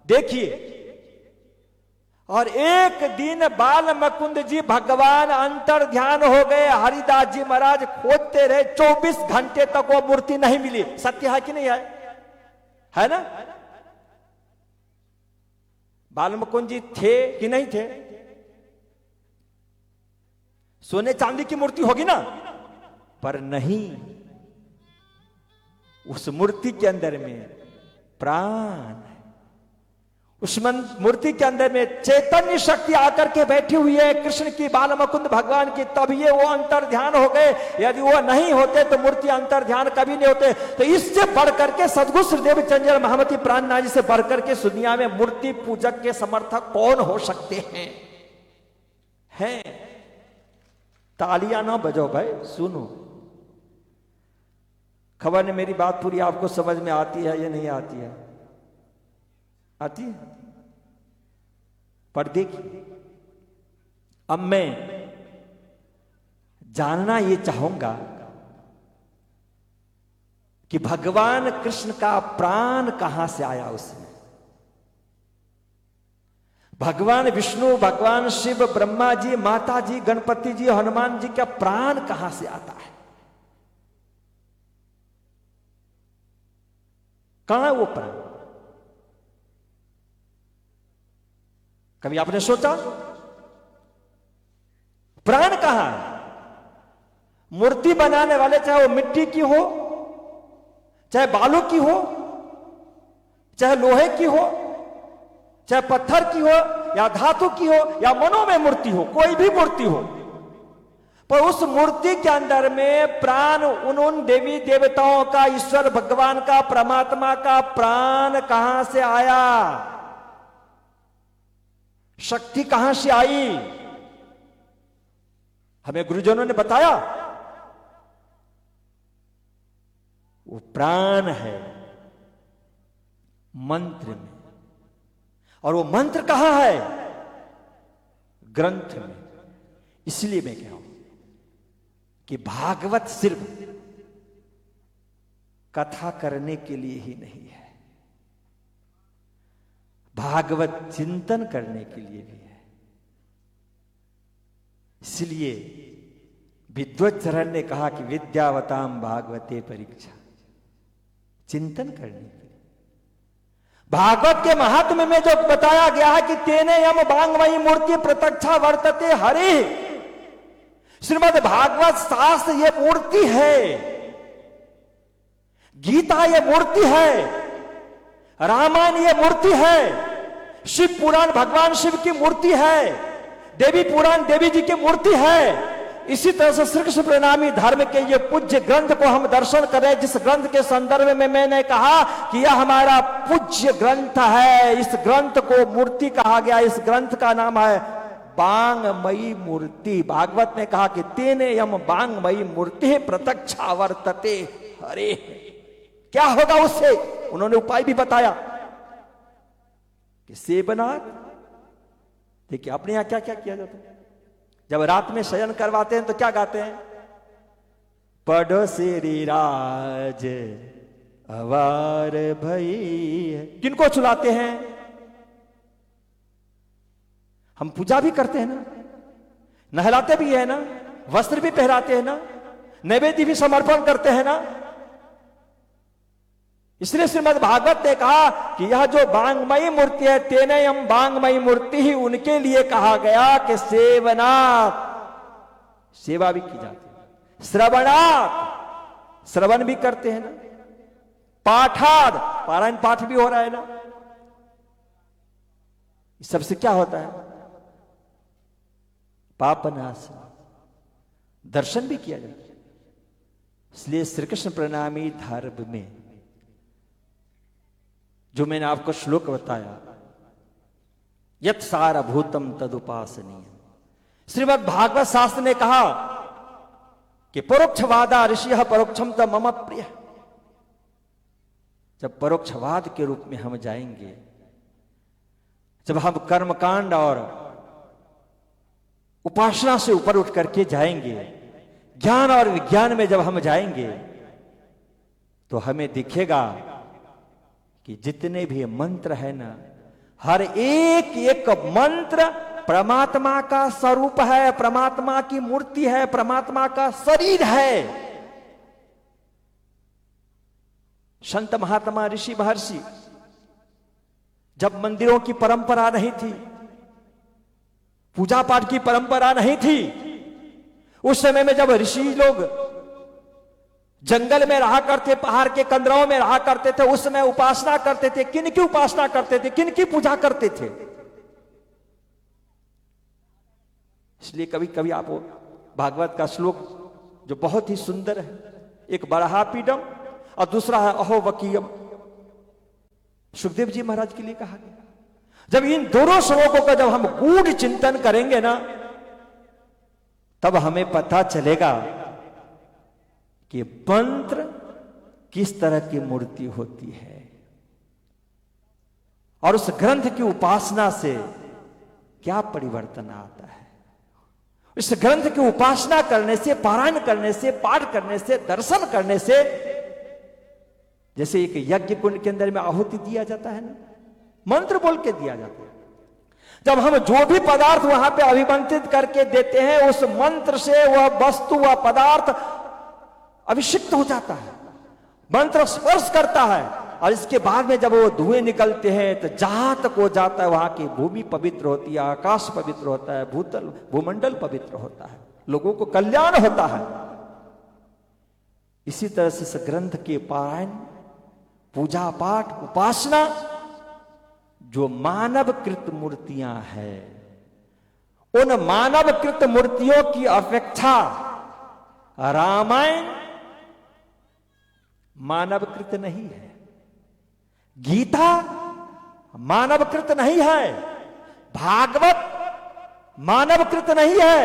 देखिए, और एक दिन बाल मुकुंद जी भगवान अंतर ध्यान हो गए, हरिदास जी महाराज खोजते रहे, 24 घंटे तक वो मूर्ति नहीं मिली। सत्य है कि नहीं है ना? बाल मुकुंद जी थे कि नहीं थे? सोने चांदी की मूर्ति होगी ना, पर नहीं, उस मूर्ति के अंदर में प्राण, उस मूर्ति के अंदर में चैतन्य शक्ति आकर के बैठी हुई है कृष्ण की, बाल मुकुंद भगवान की। तब ये वो अंतर ध्यान हो गए। यदि वो नहीं होते तो मूर्ति अंतर ध्यान कभी नहीं होते। तो इससे बढ़कर के सदगुरु श्रीदेव चंद्र महामती प्राणनाथ जी से बढ़कर के दुनिया में मूर्ति पूजक के समर्थक कौन हो सकते हैं? तालियां ना बजाओ भाई, सुनो। खबर नहीं मेरी बात पूरी आपको समझ में आती है या नहीं आती है? आती है। पर देखिए, अब मैं जानना ये चाहूंगा कि भगवान कृष्ण का प्राण कहां से आया उसमें। भगवान विष्णु, भगवान शिव, ब्रह्मा जी, माता जी, गणपति जी, हनुमान जी का प्राण कहां से आता है? कहां है वो प्राण? कभी आपने सोचा प्राण कहां है? मूर्ति बनाने वाले, चाहे वो मिट्टी की हो, चाहे बालू की हो, चाहे लोहे की हो, चाहे पत्थर की हो, या धातु की हो, या मनो में मूर्ति हो, कोई भी मूर्ति हो, पर उस मूर्ति के अंदर में प्राण, उन देवी देवताओं का, ईश्वर भगवान का, परमात्मा का प्राण कहां से आया? शक्ति कहां से आई? हमें गुरुजनों ने बताया, वो प्राण है मंत्र में। और वो मंत्र कहां है? ग्रंथ में। इसलिए मैं कह रहा हूं कि भागवत सिर्फ कथा करने के लिए ही नहीं है, भागवत चिंतन करने के लिए भी है। इसलिए विद्वज्जन ने कहा कि विद्यावताम भागवते परीक्षा, चिंतन करने के लिए। भागवत के महात्म्य में जो बताया गया है कि तेने यम बांगमयी मूर्ति प्रत्यक्षा वर्तते हरे, श्रीमद् भागवत शास्त्र ये मूर्ति है, गीता ये मूर्ति है, रामायण ये मूर्ति है, शिव पुराण भगवान शिव की मूर्ति है, देवी पुराण देवी जी की मूर्ति है। इसी तरह से श्री कृष्ण प्रणामी धर्म के ये पूज्य ग्रंथ को हम दर्शन करें, जिस ग्रंथ के संदर्भ में मैंने कहा कि यह हमारा पूज्य ग्रंथ है, इस ग्रंथ को मूर्ति कहा गया। इस ग्रंथ का नाम है बांगमयी मूर्ति। भागवत ने कहा कि तेने यम बांगमयी मूर्ति प्रत्यक्षा वर्तते हरे। क्या होगा उससे? उन्होंने उपाय भी बताया कि सेवनाथ, देखिए अपने यहां क्या क्या किया जाता है, जब रात में शयन करवाते हैं तो क्या गाते हैं? पढ़ो श्री राज अवार भई। किनको चुलाते हैं? हम पूजा भी करते हैं ना, नहलाते भी है ना, वस्त्र भी पहराते हैं ना, नैवेद्य भी समर्पण करते हैं ना। इसलिए श्रीमद् भागवत ने कहा कि यह जो बांगमयी मूर्ति है, तेने यम बांगमयी मूर्ति ही उनके लिए कहा गया कि सेवनाथ, सेवा भी की जाती है, श्रवणात्, श्रवण भी करते हैं ना, पाठाद, पारायण पाठ भी हो रहा है ना। इस सबसे क्या होता है? पापनाश, दर्शन भी किया जाता है। इसलिए श्री कृष्ण प्रणामी धर्म में जो मैंने आपको श्लोक बताया, यत् सारभूतम तदुपासनीय, श्रीमद् भागवत शास्त्र ने कहा कि परोक्षवादा ऋषियः परोक्षम त मम प्रिय। जब परोक्षवाद के रूप में हम जाएंगे, जब हम कर्मकांड और उपासना से ऊपर उठ करके जाएंगे, ज्ञान और विज्ञान में जब हम जाएंगे, तो हमें दिखेगा कि जितने भी मंत्र है ना, हर एक एक मंत्र परमात्मा का स्वरूप है, परमात्मा की मूर्ति है, परमात्मा का शरीर है। संत महात्मा ऋषि महर्षि, जब मंदिरों की परंपरा नहीं थी, पूजा पाठ की परंपरा नहीं थी, उस समय में जब ऋषि लोग जंगल में रहा करते, पहाड़ के कंदरों में रहा करते थे, उस समय उपासना करते थे। किन की उपासना करते थे? किन की पूजा करते थे? इसलिए कभी कभी आप भागवत का श्लोक जो बहुत ही सुंदर है, एक बरहा पीडम और दूसरा है अहो वकीयम, सुखदेव जी महाराज के लिए कहा गया। जब इन दोनों श्लोकों का जब हम गूढ़ चिंतन करेंगे ना, तब हमें पता चलेगा कि मंत्र किस तरह की मूर्ति होती है, और उस ग्रंथ की उपासना से क्या परिवर्तन आता है। इस ग्रंथ की उपासना करने से, पारायण करने से, पाठ करने से, दर्शन करने से, जैसे एक यज्ञ कुंड के अंदर में आहुति दिया जाता है ना, मंत्र बोल के दिया जाता है। जब हम जो भी पदार्थ वहां पे अभिमंत्रित करके देते हैं, उस मंत्र से वह वस्तु, वह पदार्थ अभिषिक्त हो जाता है, मंत्र स्पर्श करता है, और इसके बाद में जब वो धुएं निकलते हैं तो जहां तक हो जाता है, वहां की भूमि पवित्र होती है, आकाश पवित्र होता है, भूतल भूमंडल पवित्र होता है, लोगों को कल्याण होता है। इसी तरह से इस ग्रंथ के पारायण, पूजा पाठ, उपासना, जो मानवकृत मूर्तियां हैं, उन मानवकृत मूर्तियों की अपेक्षा रामायण मानवकृत नहीं है, गीता मानवकृत नहीं है, भागवत मानवकृत नहीं है।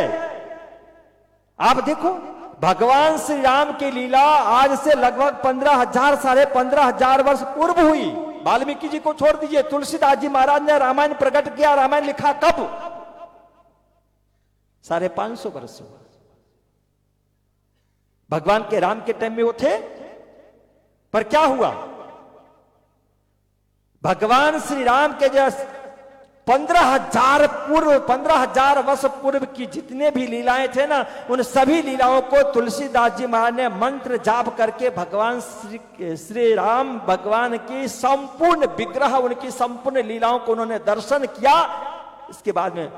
आप देखो, भगवान श्री राम की लीला आज से लगभग 15,000 साढ़े 15,000 वर्ष पूर्व हुई। वाल्मीकि जी को छोड़ दीजिए, तुलसीदास जी महाराज ने रामायण प्रकट किया, रामायण लिखा कब? 550 वर्ष हुआ। भगवान के राम के टाइम में वो थे, पर क्या हुआ, भगवान श्री राम के जैसे 15,000 वर्ष पूर्व की जितने भी लीलाएं थे ना, उन सभी लीलाओं को तुलसीदास जी महाराज ने मंत्र जाप करके भगवान श्री राम भगवान की संपूर्ण विग्रह, उनकी संपूर्ण लीलाओं को उन्होंने दर्शन किया। इसके बाद में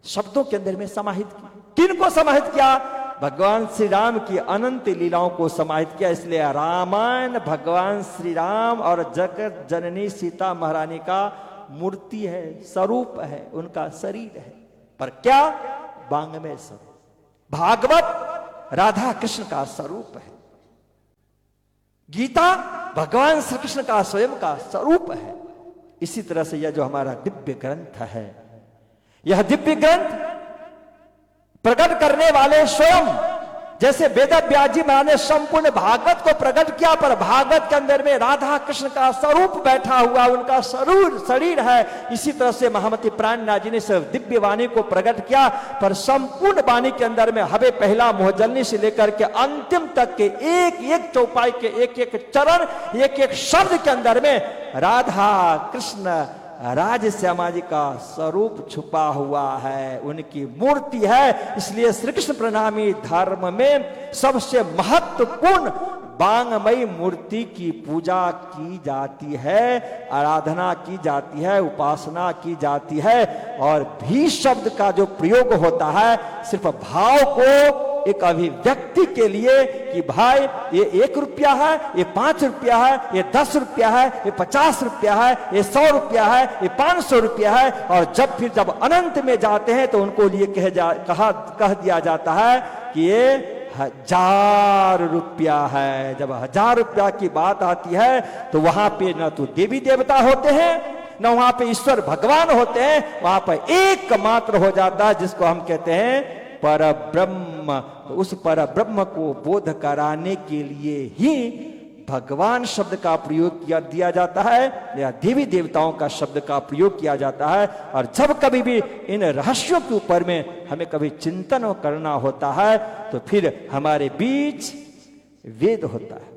शब्दों के अंदर में समाहित किया। किन को समाहित किया? भगवान श्री राम की अनंत लीलाओं को समाहित किया। इसलिए रामायण भगवान श्री राम और जगत जननी सीता महारानी का मूर्ति है, स्वरूप है, उनका शरीर है, पर क्या वांग्मय स्वरूप। भागवत राधा कृष्ण का स्वरूप है, गीता भगवान श्री कृष्ण का स्वयं का स्वरूप है। इसी तरह से यह जो हमारा दिव्य ग्रंथ है, यह दिव्य ग्रंथ प्रकट करने वाले स्वयं, जैसे वेद व्यास जी महाराज ने संपूर्ण भागवत को प्रकट किया, पर भागवत के अंदर में राधा कृष्ण का स्वरूप बैठा हुआ, उनका शरीर है। इसी तरह से महामती प्राणनाथ जी ने सब दिव्य वाणी को प्रकट किया, पर संपूर्ण वाणी के अंदर में हवे पहला मोहजलनी से लेकर के अंतिम तक के एक एक चौपाई के एक एक चरण, एक एक शब्द के अंदर में राधा कृष्ण राज श्यामा जी का स्वरूप छुपा हुआ है, उनकी मूर्ति है। इसलिए श्री कृष्ण प्रणामी धर्म में सबसे महत्वपूर्ण वांगमयी मूर्ति की पूजा की जाती है, आराधना की जाती है, उपासना की जाती है। और भी शब्द का जो प्रयोग होता है सिर्फ भाव को एक अभिव्यक्ति के लिए कि भाई ये 1 रुपया है, ये 5 रुपया है, ये 10 रुपया है, ये 50 रुपया है, ये 100 रुपया है, ये 500 रुपया है। और जब अनंत में जाते हैं तो उनको लिए कह दिया जाता है कि ये 1000 रुपया है। जब 1000 रुपया की बात आती है तो वहां पे न तो देवी देवता होते हैं, न वहां पे ईश्वर भगवान होते हैं, वहां पर एकमात्र हो जाता है जिसको हम कहते हैं पर ब्रह्म। तो उस पर ब्रह्म को बोध कराने के लिए ही भगवान शब्द का प्रयोग दिया जाता है, या देवी देवताओं का शब्द का प्रयोग किया जाता है। और जब कभी भी इन रहस्यों के ऊपर में हमें कभी चिंतन करना होता है तो फिर हमारे बीच वेद होता है,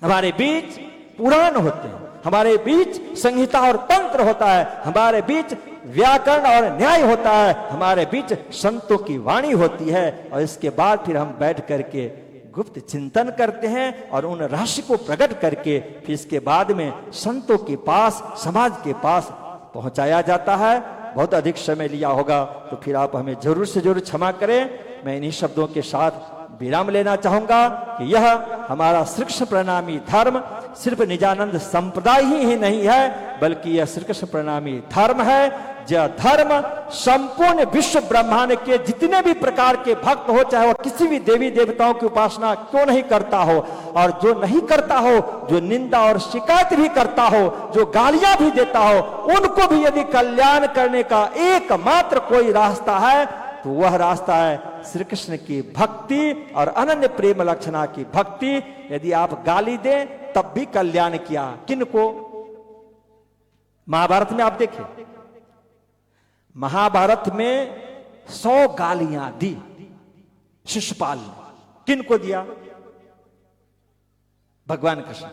हमारे बीच पुराण होते हैं, हमारे बीच संहिता और तंत्र होता है, हमारे बीच व्याकरण और न्याय होता है, हमारे बीच संतों की वाणी होती है। और इसके बाद फिर हम बैठ करके गुप्त चिंतन करते हैं और उन रहस्य को प्रकट करके फिर इसके बाद में संतों के पास, समाज के पास पहुंचाया जाता है। बहुत अधिक समय लिया होगा तो फिर आप हमें जरूर से जरूर क्षमा करें। मैं इन्हीं शब्दों के साथ विराम लेना चाहूंगा कि यह हमारा श्री कृष्ण प्रणामी धर्म सिर्फ निजानंद संप्रदाय ही नहीं है, बल्कि यह श्री कृष्ण प्रणामी धर्म है। यह धर्म संपूर्ण विश्व ब्रह्मांड के जितने भी प्रकार के भक्त हो, चाहे वो किसी भी देवी देवताओं की उपासना क्यों नहीं करता हो, और जो नहीं करता हो, जो निंदा और शिकायत भी करता हो, जो गालियां भी देता हो, उनको भी यदि कल्याण करने का एकमात्र कोई रास्ता है तो वह रास्ता है श्री कृष्ण की भक्ति और अनन्य प्रेम लक्षणा की भक्ति। यदि आप गाली दें तब भी कल्याण किया। किनको? महाभारत में आप देखें, महाभारत में 100 गालियां दी शिशुपाल ने। किनको दिया? भगवान कृष्ण।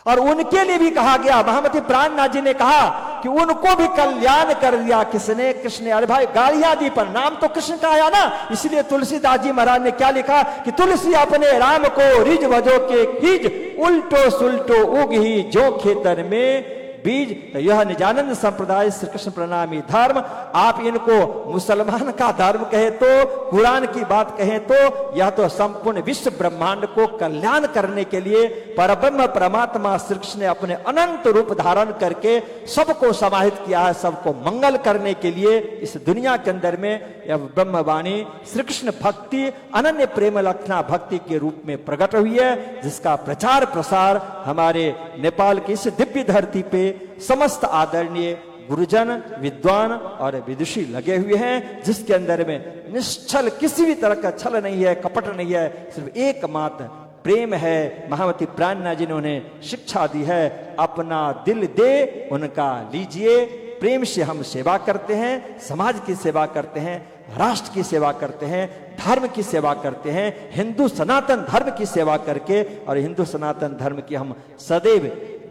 और उनके लिए भी कहा गया, महामती प्राणनाथ जी ने कहा कि उनको भी कल्याण कर दिया किसने? कृष्ण ने। अरे भाई गालियां दी पर नाम तो कृष्ण का आया ना। इसलिए तुलसीदास जी महाराज ने क्या लिखा कि तुलसी अपने राम को रिज भजो के खीज, उल्टो सुल्टो उग ही जो खेतर में बीज। तो यह निजानंद संप्रदाय श्री कृष्ण प्रणामी धर्म, आप इनको मुसलमान का धर्म कहे तो, कुरान की बात कहें तो, यह तो संपूर्ण विश्व ब्रह्मांड को कल्याण करने के लिए परब्रह्म परमात्मा श्री कृष्ण ने अपने अनंत रूप धारण करके सबको समाहित किया है, सबको मंगल करने के लिए इस दुनिया के अंदर में यह ब्रह्मवाणी श्री कृष्ण भक्ति अनन्य प्रेम लक्षणा भक्ति के रूप में प्रकट हुई है, जिसका प्रचार प्रसार हमारे नेपाल की इस दिव्य धरती पे समस्त आदरणीय गुरुजन, विद्वान और विदुषी लगे हुए हैं, जिसके अंदर में निश्चल किसी भी तरह का छल नहीं है, कपट नहीं है, सिर्फ एकमात्र प्रेम है। महामती प्राणनाथ जी ने उन्हें शिक्षा दी है, अपना दिल दे उनका लीजिए। प्रेम से हम सेवा करते हैं, समाज की सेवा करते हैं, राष्ट्र की सेवा करते हैं, धर्म की सेवा करते हैं, हिंदू सनातन धर्म की सेवा करके, और हिंदू सनातन धर्म की हम सदैव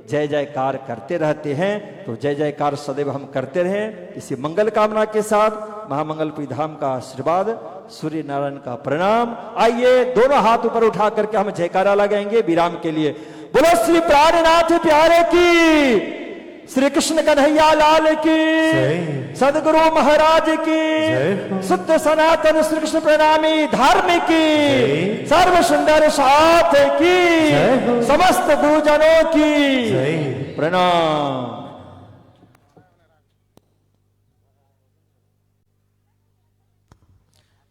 जय जयकार करते रहते हैं। तो जय जयकार सदैव हम करते रहें। इसी मंगल कामना के साथ महामंगलपुरी धाम का आशीर्वाद, सूर्य नारायण का प्रणाम। आइए दोनों हाथ ऊपर उठा करके हम जयकारा लगाएंगे विराम के लिए। बोलो श्री प्राणनाथ प्यारे की, श्री कृष्ण कन्हैया लाल की, सदगुरु महाराज की, शुद्ध सनातन श्री कृष्ण प्रणामी धर्म की, सर्व सुंदर साथ की, समस्त गुरुजनों की प्रणाम।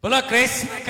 बोलो कृष्ण